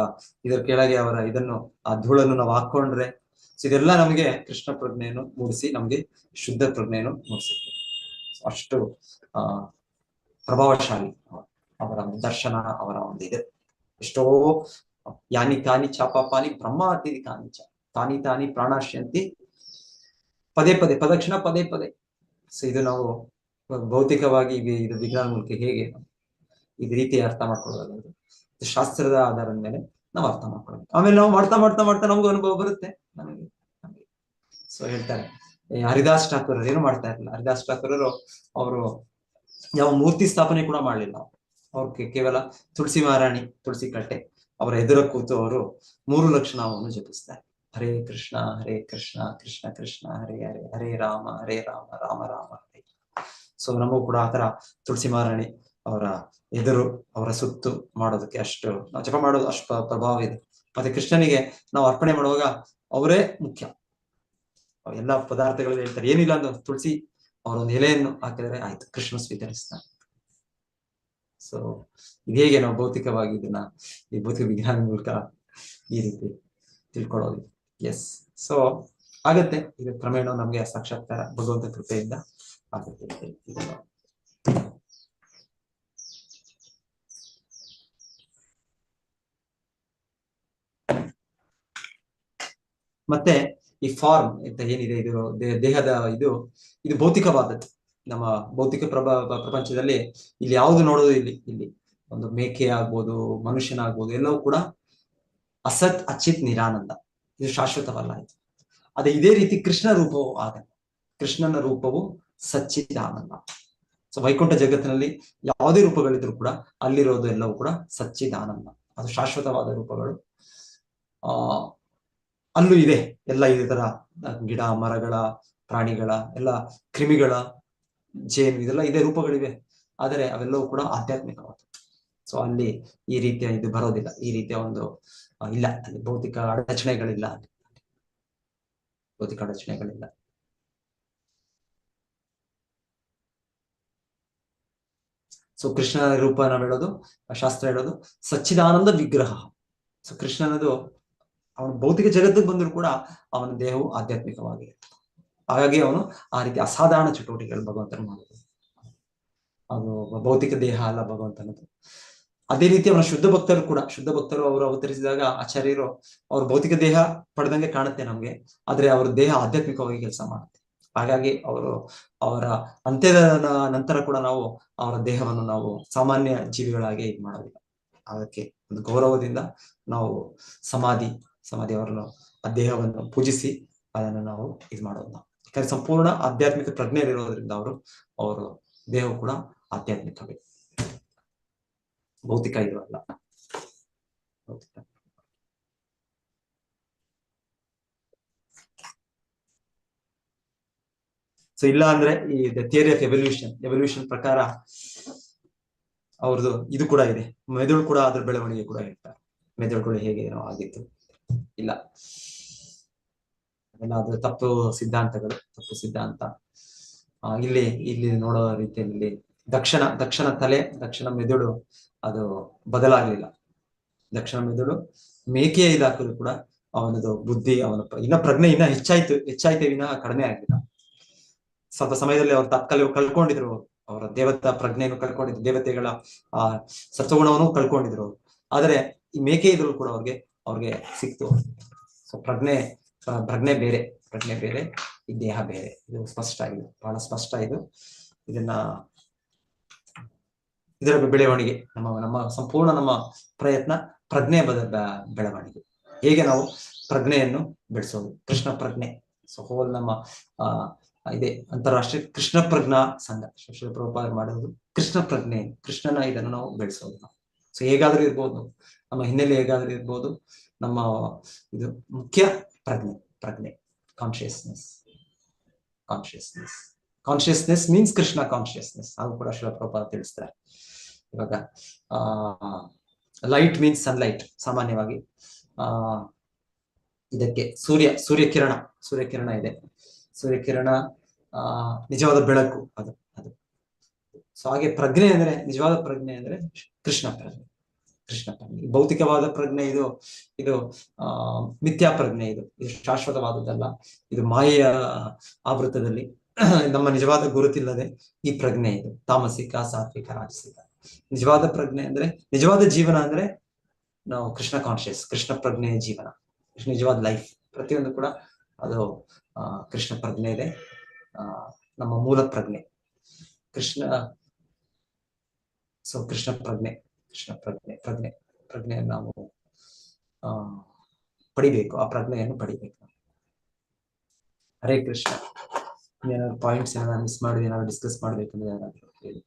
ಇದರ ಕೆಳಗೆ ಅವರ ಇದನ್ನು ಆ ಧೂಳನ್ನು ನಾವು ಹಾಕೊಂಡ್ರೆ, ಇದೆಲ್ಲ ನಮಗೆ ಕೃಷ್ಣ ಪ್ರಜ್ಞೆಯನ್ನು ಮೂಡಿಸಿ, ನಮ್ಗೆ ಶುದ್ಧ ಪ್ರಜ್ಞೆಯನ್ನು ಮೂಡಿಸುತ್ತೆ. ಅಷ್ಟು ಪ್ರಭಾವಶಾಲಿ ಅವರ ದರ್ಶನ, ಅವರ ಒಂದು ಇದೆ. ಎಷ್ಟೋ ಯಾನಿ ಕಾನಿ ಚಾಪಾಪಾನಿ ಬ್ರಹ್ಮಾತಿ ಕಾನಿ ಚ ತಾನಿ ತಾನಿ ಪ್ರಾಣಾಶ್ಯಂತಿ ಪದೇ ಪ್ರದಕ್ಷಿಣ ಪದೇ. ಸೊ ಇದು ನಾವು ಭೌತಿಕವಾಗಿ ಇದು ವಿಜ್ಞಾನ ಮೂಲಕ ಹೇಗೆ ಇದು ರೀತಿ ಅರ್ಥ ಮಾಡ್ಕೊಳ್ಳೋದು, ಶಾಸ್ತ್ರದ ಆಧಾರದ ಮೇಲೆ ನಾವು ಅರ್ಥ ಮಾಡ್ಕೊಳ್ಳೋದು. ಆಮೇಲೆ ನಾವು ಮಾಡ್ತಾ ನಮಗೂ ಅನುಭವ ಬರುತ್ತೆ ನಮಗೆ. ಸೊ ಹೇಳ್ತಾರೆ, ಹರಿದಾಸ್ ಠಾಕೂರರು ಏನು ಮಾಡ್ತಾ ಇರಲಿಲ್ಲ. ಹರಿದಾಸ್ ಠಾಕೂರರು ಅವರು ಯಾವ ಮೂರ್ತಿ ಸ್ಥಾಪನೆ ಕೂಡ ಮಾಡಲಿಲ್ಲ. ಅವ್ರಿಗೆ ಕೇವಲ ತುಳಸಿ ಮಹಾರಾಣಿ, ತುಳಸಿ ಕಟ್ಟೆ ಅವರ ಎದುರ ಕೂತು ಅವರು 3 ಲಕ್ಷ ನಾಮವನ್ನು ಜಪಿಸ್ತಾರೆ. ಹರೇ ಕೃಷ್ಣ ಕೃಷ್ಣ ಕೃಷ್ಣ ಹರೇ ಹರೇ, ಹರೇ ರಾಮ ರಾಮ ರಾಮ ಹರೇ. ಸೊ ನಮಗೂ ಕೂಡ ಆತರ ತುಳಸಿ ಮಹಾರಾಣಿ ಅವರ ಎದುರು, ಅವರ ಸುತ್ತು ಮಾಡೋದಕ್ಕೆ ಅಷ್ಟು ನಾವು ಜಪ ಮಾಡೋದು ಅಷ್ಟು ಪ್ರಭಾವ ಇದೆ. ಮತ್ತೆ ಕೃಷ್ಣನಿಗೆ ನಾವು ಅರ್ಪಣೆ ಮಾಡುವಾಗ ಅವರೇ ಮುಖ್ಯ. ಎಲ್ಲಾ ಪದಾರ್ಥಗಳಲ್ಲಿ ಹೇಳ್ತಾರೆ, ಏನಿಲ್ಲ ಅಂದ್ರೆ ತುಳಸಿ ಅವರೊಂದು ಎಲೆಯನ್ನು ಹಾಕಿದರೆ ಆಯ್ತು, ಕೃಷ್ಣ ಸ್ವೀಕರಿಸ್ತಾನೆ. ಸೊ ಇದು ಹೇಗೆ ನಾವು ಭೌತಿಕವಾಗಿ ಇದನ್ನ ಈ ಭೌತಿಕ ವಿಜ್ಞಾನ ಮೂಲಕ ಈ ರೀತಿ ತಿಳ್ಕೊಳ್ಳೋದು. ಎಸ್, ಸೊ ಆಗತ್ತೆ, ಇದು ಕ್ರಮೇಣ ನಮ್ಗೆ ಸಾಕ್ಷಾತ್ಕಾರ ಭಗವಂತ ಕೃಪೆಯಿಂದ ಆಗುತ್ತೆ. ಮತ್ತೆ ಈ ಫಾರ್ಮ್ ಅಂತ ಏನಿದೆ, ಇದು ದೇಹದ ಇದು ಭೌತಿಕವಾದದ್ದು. ನಮ್ಮ ಭೌತಿಕ ಪ್ರಪಂಚದಲ್ಲಿ ಇಲ್ಲಿ ಯಾವುದು ನೋಡೋದು, ಇಲ್ಲಿ ಒಂದು ಮೇಕೆ ಆಗ್ಬೋದು, ಮನುಷ್ಯನಾಗ್ಬೋದು, ಎಲ್ಲವೂ ಕೂಡ ಅಸತ್ ಅಚಿತ್ ನಿರಾನಂದ, ಇದು ಶಾಶ್ವತವಲ್ಲ. ಇದು ಅದೇ ಇದೇ ರೀತಿ ಕೃಷ್ಣ ರೂಪವು ಆಗಲ್ಲ. ಕೃಷ್ಣನ ರೂಪವು ಸಚ್ಚಿದಾನಂದ. ಸೊ ವೈಕುಂಠ ಜಗತ್ತಿನಲ್ಲಿ ಯಾವುದೇ ರೂಪಗಳಿದ್ರು ಕೂಡ ಅಲ್ಲಿರೋದು ಎಲ್ಲವೂ ಕೂಡ ಸಚ್ಚಿದಾನಂದ, ಅದು ಶಾಶ್ವತವಾದ ರೂಪಗಳು. ಅಲ್ಲೂ ಇದೆ ಎಲ್ಲ ಇದೇ ತರ ಗಿಡ ಮರಗಳ, ಪ್ರಾಣಿಗಳ, ಎಲ್ಲ ಕ್ರಿಮಿಗಳ, ಜೇನು, ಇದೆಲ್ಲ ಇದೇ ರೂಪಗಳಿವೆ. ಆದರೆ ಅವೆಲ್ಲವೂ ಕೂಡ ಆಧ್ಯಾತ್ಮಿಕವಾದ. ಸೊ ಅಲ್ಲಿ ಈ ರೀತಿಯ ಇದು ಬರೋದಿಲ್ಲ, ಈ ರೀತಿಯ ಒಂದು ಇಲ್ಲ, ಅಲ್ಲಿ ಭೌತಿಕ ಅಡಚಣೆಗಳಿಲ್ಲ, ಭೌತಿಕ ಅಡಚಣೆಗಳಿಲ್ಲ. ಸೊ ಕೃಷ್ಣನ ರೂಪ ನಾವು ಹೇಳೋದು, ಶಾಸ್ತ್ರ ಹೇಳೋದು ಸಚ್ಚಿದಾನಂದ ವಿಗ್ರಹ. ಸೊ ಕೃಷ್ಣನದು ಅವನು ಭೌತಿಕ ಜಗತ್ತಿಗೆ ಬಂದರೂ ಕೂಡ ಅವನ ದೇಹವು ಆಧ್ಯಾತ್ಮಿಕವಾಗಿದೆ. ಹಾಗಾಗಿ ಅವನು ಆ ರೀತಿ ಅಸಾಧಾರಣ ಚಟುವಟಿಕೆಗಳು ಭಗವಂತನ ಮಾಡುವುದು. ಅದು ಭೌತಿಕ ದೇಹ ಅಲ್ಲ ಭಗವಂತನದು. ಅದೇ ರೀತಿ ಅವನ ಶುದ್ಧ ಭಕ್ತರು ಅವರು ಅವತರಿಸಿದಾಗ ಆಚಾರ್ಯರು ಅವ್ರ ಭೌತಿಕ ದೇಹ ಪಡೆದಂಗೆ ಕಾಣುತ್ತೆ ನಮ್ಗೆ, ಆದ್ರೆ ಅವ್ರ ದೇಹ ಆಧ್ಯಾತ್ಮಿಕವಾಗಿ ಕೆಲಸ ಮಾಡುತ್ತೆ. ಹಾಗಾಗಿ ಅವರ ಅಂತ್ಯದ ನಂತರ ಕೂಡ ನಾವು ಅವರ ದೇಹವನ್ನು ನಾವು ಸಾಮಾನ್ಯ ಜೀವಿಗಳಾಗಿ ಇದು ಮಾಡೋದಿಲ್ಲ. ಅದಕ್ಕೆ ಒಂದು ಗೌರವದಿಂದ ನಾವು ಸಮಾಧಿ ಅವರನ್ನು ಆ ದೇಹವನ್ನು ಪೂಜಿಸಿ ಅದನ್ನು ನಾವು ಇದು ಮಾಡೋದು. ಯಾಕಂದ್ರೆ ಸಂಪೂರ್ಣ ಆಧ್ಯಾತ್ಮಿಕ ಪ್ರಜ್ಞೆಯಲ್ಲಿರೋದ್ರಿಂದ ಅವರು ದೇಹವು ಕೂಡ ಆಧ್ಯಾತ್ಮಿಕವೇ, ಭೌತಿಕ ಇದು ಅಲ್ಲ. ಸೊ ಇಲ್ಲ ಅಂದ್ರೆ ಈ ಥಿಯರಿ ಆಫ್ ಎವಲ್ಯೂಷನ್ ಪ್ರಕಾರ ಅವ್ರದ್ದು ಇದು ಕೂಡ ಇದೆ, ಮೆದುಳು ಕೂಡ ಅದ್ರ ಬೆಳವಣಿಗೆ ಕೂಡ ಹೇಳ್ತಾರೆ. ಮೆದುಳುಗಳು ಹೇಗೆ ಏನೋ ಆಗಿತ್ತು ಇಲ್ಲ, ಅದೆಲ್ಲ ಅದು ತಪ್ಪು ಸಿದ್ಧಾಂತ. ಇಲ್ಲಿ ನೋಡೋ ರೀತಿಯಲ್ಲಿ ದಕ್ಷಿಣ ತಲೆ, ದಕ್ಷಿಣ ಮೆದುಳು ಅದು ಬದಲಾಗ್ಲಿಲ್ಲ. ದಕ್ಷಿಣ ಮೆದುಳು ಮೇಕೆಯ ಇಲಾಖೆಯಲ್ಲೂ ಕೂಡ ಅವನದು ಬುದ್ಧಿ, ಅವನ ಪ್ರಜ್ಞೆ ಹೆಚ್ಚಾಯ್ತು ವಿನಃ ಕಡಿಮೆ ಆಗಿಲ್ಲ. ಸ್ವಲ್ಪ ಸಮಯದಲ್ಲಿ ಅವ್ರು ತಾತ್ಕಾಲಿಕ ಕಳ್ಕೊಂಡಿದ್ರು, ಅವರ ದೇವತಾ ಪ್ರಜ್ಞೆಯನ್ನು ಕಳ್ಕೊಂಡಿದ್ರು, ದೇವತೆಗಳ ಆ ಸತ್ವಗುಣವನ್ನು ಕಳ್ಕೊಂಡಿದ್ರು. ಆದ್ರೆ ಈ ಮೇಕೆ ಇದ್ರೂ ಕೂಡ ಅವ್ರಿಗೆ ಸಿಕ್ತು. ಸೊ ಪ್ರಜ್ಞೆ ಬೇರೆ, ಈ ದೇಹ ಬೇರೆ. ಇದು ಸ್ಪಷ್ಟ ಆಗಿದೆ, ಬಹಳ ಸ್ಪಷ್ಟ ಇದು. ಇದರ ಬೆಳವಣಿಗೆ ನಮ್ಮ ಸಂಪೂರ್ಣ ನಮ್ಮ ಪ್ರಯತ್ನ ಪ್ರಜ್ಞೆ ಬೆಳವಣಿಗೆ. ಹೇಗೆ ನಾವು ಪ್ರಜ್ಞೆಯನ್ನು ಬೆಳೆಸೋದು, ಕೃಷ್ಣ ಪ್ರಜ್ಞೆ. ಸೊ ಹೋಲ್ ನಮ್ಮ ಇದೆ ಅಂತಾರಾಷ್ಟ್ರೀಯ ಕೃಷ್ಣ ಪ್ರಜ್ಞಾ ಸಂಘ ಶ್ರೀ ಪ್ರಭುಪಾದ ಮಾಡೋದು ಕೃಷ್ಣ ಪ್ರಜ್ಞೆ, ಕೃಷ್ಣನ ಇದನ್ನು ನಾವು ಬೆಳೆಸೋದು. ಸೊ ಹೇಗಾದ್ರೂ ಇರ್ಬೋದು, ನಮ್ಮ ಹಿನ್ನೆಲೆ ಹೇಗಾದ್ರೂ ಇರ್ಬೋದು, ನಮ್ಮ ಇದು ಮುಖ್ಯ ಪ್ರಜ್ಞೆ ಕಾನ್ಶಿಯಸ್ನೆಸ್ ಮೀನ್ಸ್ ಕೃಷ್ಣ ಕಾನ್ಶಿಯಸ್ನೆಸ್. ಅದು ಕೂಡ ಶ್ರೀ ಪ್ರಭುಪಾದ ತಿಳಿಸ್ತಾರೆ. ಇವಾಗ ಲೈಟ್ ಮೀನ್ಸ್ ಸನ್ಲೈಟ್. ಸಾಮಾನ್ಯವಾಗಿ ಇದಕ್ಕೆ ಸೂರ್ಯಕಿರಣ ಇದೆ. ಸೂರ್ಯಕಿರಣ ನಿಜವಾದ ಬೆಳಕು ಅದು. ಸೊ ಹಾಗೆ ಪ್ರಜ್ಞೆ ಅಂದ್ರೆ, ನಿಜವಾದ ಪ್ರಜ್ಞೆ ಅಂದ್ರೆ ಕೃಷ್ಣ ಪ್ರಜ್ಞೆ. ಭೌತಿಕವಾದ ಪ್ರಜ್ಞೆ ಇದು ಮಿಥ್ಯಾ ಪ್ರಜ್ಞೆ. ಇದು ಶಾಶ್ವತವಾದದ್ದಲ್ಲ. ಇದು ಮಾಯೆಯ ಆವೃತದಲ್ಲಿ ನಮ್ಮ ನಿಜವಾದ ಗುರುತಿಲ್ಲದೆ ಈ ಪ್ರಜ್ಞೆ ಇದು ತಾಮಸಿಕ, ಸಾತ್ವಿಕ, ರಾಜಸಿಕ. ನಿಜವಾದ ಪ್ರಜ್ಞೆ ಅಂದ್ರೆ, ನಿಜವಾದ ಜೀವನ ಅಂದ್ರೆ ನಾವು ಕೃಷ್ಣ ಕಾನ್ಶಿಯಸ್, ಕೃಷ್ಣ ಪ್ರಜ್ಞೆಯ ಜೀವನ, ನಿಜವಾದ ಲೈಫ್. ಪ್ರತಿಯೊಂದು ಕೂಡ ಅದು ಕೃಷ್ಣ ಪ್ರಜ್ಞೆ ಇದೆ. ನಮ್ಮ ಮೂಲ ಪ್ರಜ್ಞೆ ಕೃಷ್ಣ ಪ್ರಜ್ಞೆಯನ್ನು ನಾವು ಪಡಿಬೇಕು. ಆ ಪ್ರಜ್ಞೆಯನ್ನು ಪಡಿಬೇಕು. ಹರೇ ಕೃಷ್ಣ. ಏನಾದ್ರು ಪಾಯಿಂಟ್ಸ್ ಏನಾದ್ರು ಮಿಸ್ ಮಾಡಿ ಏನಾದ್ರು ಡಿಸ್ಕಸ್ ಮಾಡ್ಬೇಕಂದ್ರೆ ಯಾರಾದ್ರೂ ಹೇಳಿ.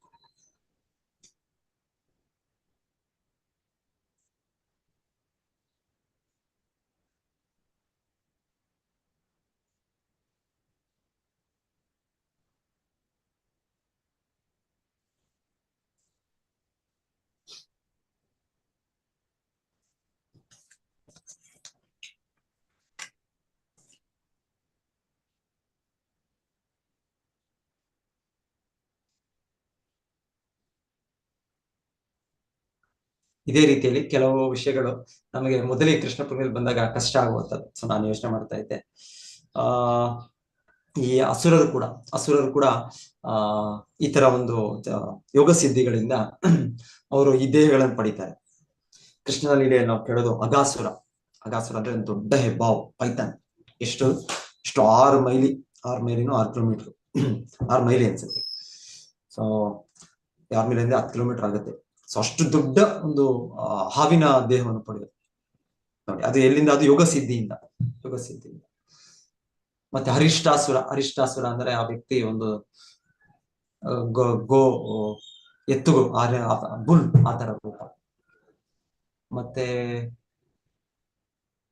ಇದೇ ರೀತಿಯಲ್ಲಿ ಕೆಲವು ವಿಷಯಗಳು ನಮಗೆ ಮೊದಲಿಗೆ ಕೃಷ್ಣ ಪ್ರಜ್ಞೆಯಲ್ಲಿ ಬಂದಾಗ ಕಷ್ಟ ಆಗುವಂಥದ್ದು. ಸೊ ನಾನು ಯೋಚನೆ ಮಾಡ್ತಾ ಇದ್ದೆ, ಈ ಅಸುರರು ಕೂಡ ಈ ತರ ಒಂದು ಯೋಗ ಸಿದ್ಧಿಗಳಿಂದ ಅವರು ಈ ದೇಹಗಳನ್ನು ಪಡಿತಾರೆ. ಕೃಷ್ಣನ ಲೀಲೆಯಲ್ಲಿ ನಾವು ಕೇಳೋದು ಅಗಾಸುರ ಅಂದ್ರೆ ಒಂದು ದೊಡ್ಡ ಹೆಬ್ಬಾವು, ಪೈಥಾನ್. ಎಷ್ಟು 6 ಮೈಲಿನೋ 6 ಕಿಲೋಮೀಟರ್ 6 ಮೈಲಿ ಅನ್ಸುತ್ತೆ. ಸೊ 6 ಮೈಲಿ ಅಂದ್ರೆ 10 ಕಿಲೋಮೀಟರ್ ಆಗುತ್ತೆ. ಸೊ ಅಷ್ಟು ದೊಡ್ಡ ಒಂದು ಹಾವಿನ ದೇಹವನ್ನು ಪಡೆಯೋದು ನೋಡಿ. ಅದು ಎಲ್ಲಿಂದ? ಅದು ಯೋಗ ಸಿದ್ಧಿಯಿಂದ. ಮತ್ತೆ ಅರಿಷ್ಟಾಸುರ ಅಂದ್ರೆ ಆ ವ್ಯಕ್ತಿ ಒಂದು ಎತ್ತುಗಳು, ಬುಲ್ ಆ ತರ ರೂಪ. ಮತ್ತೆ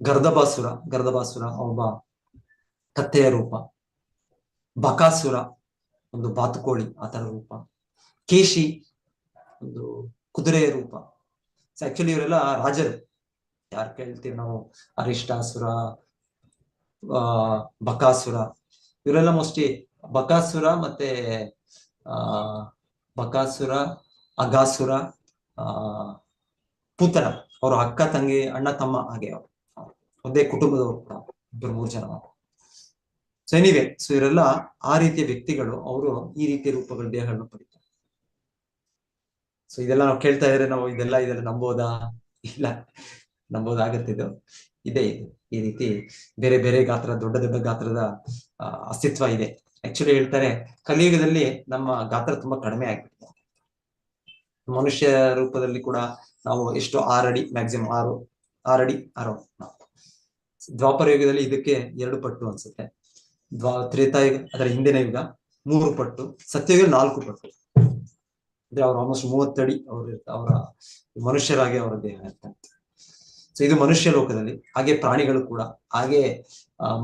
ಗರ್ಧಬಾಸುರ ಒಬ್ಬ ಕತ್ತೆಯ ರೂಪ. ಬಕಾಸುರ ಒಂದು ಬಾತುಕೋಳಿ ಆ ತರ ರೂಪ. ಕೇಶಿ ಒಂದು ಕುದುರೆಯ ರೂಪ. ಸೊ ಆಕ್ಚುಲಿ ಇವರೆಲ್ಲ ರಾಜರು. ಯಾರು ಕೇಳ್ತೀವಿ ನಾವು, ಅರಿಷ್ಟಾಸುರ, ಬಕಾಸುರ, ಇವರೆಲ್ಲ ಮೋಸ್ಟ್ಲಿ ಬಕಾಸುರ, ಅಗಾಸುರ, ಪೂತನ, ಅವರು ಅಕ್ಕ ತಂಗಿ, ಅಣ್ಣ ತಮ್ಮ, ಹಾಗೆ ಒಂದೇ ಕುಟುಂಬದವರು ಕೂಡ 2-3 ಜನ. ಸೊ ಎನಿವೆ, ಸೊ ಇವರೆಲ್ಲ ಆ ರೀತಿಯ ವ್ಯಕ್ತಿಗಳು, ಅವರು ಈ ರೀತಿಯ ರೂಪಗಳ ದೇಹಗಳನ್ನು ಪಡಿತಾರೆ. ಸೊ ಇದೆಲ್ಲ ನಾವು ಕೇಳ್ತಾ ಇದ್ರೆ ನಾವು ಇದೆಲ್ಲ ನಂಬೋದಾ? ಇಲ್ಲ, ನಂಬೋದಾಗತ್ತೆ. ಇದು ಈ ರೀತಿ ಬೇರೆ ಬೇರೆ ಗಾತ್ರ, ದೊಡ್ಡ ದೊಡ್ಡ ಗಾತ್ರದ ಅಸ್ತಿತ್ವ ಇದೆ. ಆಕ್ಚುಲಿ ಹೇಳ್ತಾರೆ, ಕಲಿಯುಗದಲ್ಲಿ ನಮ್ಮ ಗಾತ್ರ ತುಂಬಾ ಕಡಿಮೆ ಆಗ್ಬಿಟ್ಟಿದೆ. ಮನುಷ್ಯ ರೂಪದಲ್ಲಿ ಕೂಡ ನಾವು ಎಷ್ಟು 6 ಅಡಿ, ಮ್ಯಾಕ್ಸಿಮಮ್ 6 ಅಡಿ 6. ದ್ವಾಪರ ಯುಗದಲ್ಲಿ ಇದಕ್ಕೆ 2 ಪಟ್ಟು ಅನ್ಸುತ್ತೆ. ತ್ರೇತಾಯುಗ, ಅದರ ಹಿಂದಿನ ಯುಗ 3 ಪಟ್ಟು, ಸತ್ಯಯುಗ 4 ಪಟ್ಟು. ಅಂದ್ರೆ ಅವ್ರು ಆಲ್ಮೋಸ್ಟ್ 30 ಅಡಿ ಅವರ ಮನುಷ್ಯರಾಗಿ ಅವರ ದೇಹ ಇರ್ತಂತೆ. ಸೊ ಇದು ಮನುಷ್ಯ ಲೋಕದಲ್ಲಿ. ಹಾಗೆ ಪ್ರಾಣಿಗಳು ಕೂಡ, ಹಾಗೆ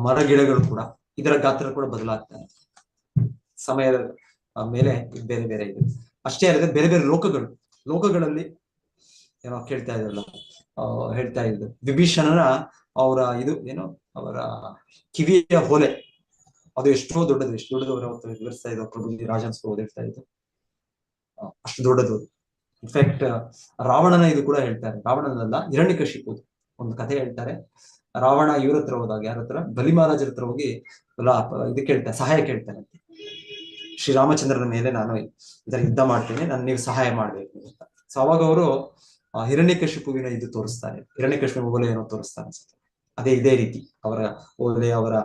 ಮರ ಗಿಡಗಳು ಕೂಡ, ಇದರ ಗಾತ್ರ ಕೂಡ ಬದಲಾಗ್ತಾರೆ ಸಮಯದ ಮೇಲೆ. ಬೇರೆ ಬೇರೆ ಇದೆ. ಅಷ್ಟೇ ಅಲ್ಲದೆ ಬೇರೆ ಬೇರೆ ಲೋಕಗಳಲ್ಲಿ ಏನೋ ಕೇಳ್ತಾ ಇದ್ರಲ್ಲ, ಹೇಳ್ತಾ ಇದ್ರು ವಿಭೀಷಣನ ಅವರ ಅವರ ಕಿವಿಯ ಹೊಲೆ ಅದು ಎಷ್ಟೋ ದೊಡ್ಡದು. ಎಷ್ಟು ದೊಡ್ಡದು ಅವತ್ತು ವಿವರಿಸ್ತಾ ಇದ್ರು ಪ್ರಭುಜಿ, ರಾಜನ್ಸ್ಕರ್ ಓದಿರ್ತಾ ಇದ್ರು. ಅಷ್ಟು ದೊಡ್ಡದು. ಇನ್ಫ್ಯಾಕ್ಟ್ ರಾವಣನ ಇದು ಕೂಡ ಹೇಳ್ತಾರೆ. ರಾವಣನಲ್ಲ, ಹಿರಣ್ಯಕಶಿಪು ಒಂದು ಕಥೆ ಹೇಳ್ತಾರೆ. ರಾವಣ ಇವ್ರ ಹತ್ರ ಹೋದಾಗ, ಯಾರ ಹತ್ರ? ಬಲಿ ಮಹಾರಾಜರ ಹತ್ರ ಹೋಗಿ ಇದು ಕೇಳ್ತಾರೆ, ಸಹಾಯ ಕೇಳ್ತಾನೆ. ಶ್ರೀರಾಮಚಂದ್ರನ ಮೇಲೆ ನಾನು ಇದರ ಯುದ್ಧ ಮಾಡ್ತೇನೆ, ನೀವು ಸಹಾಯ ಮಾಡ್ಬೇಕು ಅಂತ. ಸೊ ಅವಾಗ ಅವರು ಹಿರಣ್ಯಕಶಿಪುವಿನ ಇದು ತೋರಿಸ್ತಾರೆ, ಹಿರಣ್ಯಕಶಿಪುವಿನ ಓಲೆ ಏನೋ ತೋರಿಸ್ತಾರೆ ಅನ್ಸುತ್ತೆ. ಇದೇ ರೀತಿ ಅವರ ಓಲೆ, ಅವರ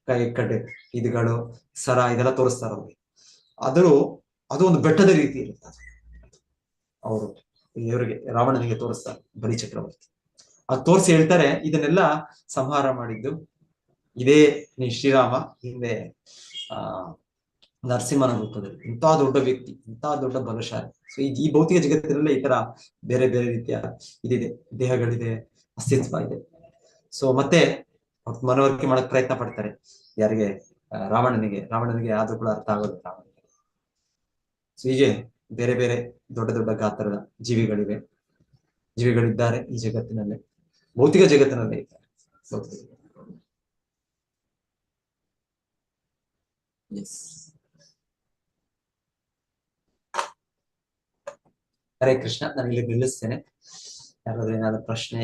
ಕೈ ಕಡೆ ಇದುಗಳು, ಸರ, ಇದೆಲ್ಲ ತೋರಿಸ್ತಾರೆ ಅವ್ರಿಗೆ. ಅದು ಒಂದು ಬೆಟ್ಟದ ರೀತಿ ಇರುತ್ತೆ. ಅವರು ಇವರಿಗೆ, ರಾವಣನಿಗೆ ತೋರಿಸ್ತಾರೆ ಬಲಿ ಚಕ್ರವರ್ತಿ. ಅದು ತೋರಿಸಿ ಹೇಳ್ತಾರೆ, ಇದನ್ನೆಲ್ಲ ಸಂಹಾರ ಮಾಡಿದ್ದು ಇದೇ ಶ್ರೀರಾಮ, ಹಿಂದೆ ನರಸಿಂಹನ ರೂಪದಲ್ಲಿ. ಇಂತಹ ದೊಡ್ಡ ವ್ಯಕ್ತಿ, ಇಂತಹ ದೊಡ್ಡ ಬಲಶಾಲಿ. ಸೊ ಈ ಭೌತಿಕ ಜಗತ್ತಿನಲ್ಲೇ ಈ ತರ ಬೇರೆ ಬೇರೆ ರೀತಿಯ ಇದಿದೆ, ದೇಹಗಳಿದೆ, ಅಸ್ತಿತ್ವ ಇದೆ. ಸೊ ಮತ್ತೆ ಮನವರಿಕೆ ಮಾಡಕ್ ಪ್ರಯತ್ನ ಪಡ್ತಾರೆ. ಯಾರಿಗೆ? ರಾವಣನಿಗೆ ಆದ್ರೂ ಕೂಡ ಅರ್ಥ ಆಗೋದು ರಾವಣನಿಗೆ. ಸೊ ಹೀಗೆ ಬೇರೆ ಬೇರೆ ದೊಡ್ಡ ದೊಡ್ಡ ಗಾತ್ರದ ಜೀವಿಗಳಿದ್ದಾರೆ ಈ ಜಗತ್ತಿನಲ್ಲಿ, ಭೌತಿಕ ಜಗತ್ತಿನಲ್ಲೇ ಇದ್ದಾರೆ. ಹರೇ ಕೃಷ್ಣ. ನಾನು ಇಲ್ಲಿ ನಿಲ್ಲಿಸ್ತೇನೆ. ಯಾರಾದ್ರೂ ಏನಾದ್ರು ಪ್ರಶ್ನೆ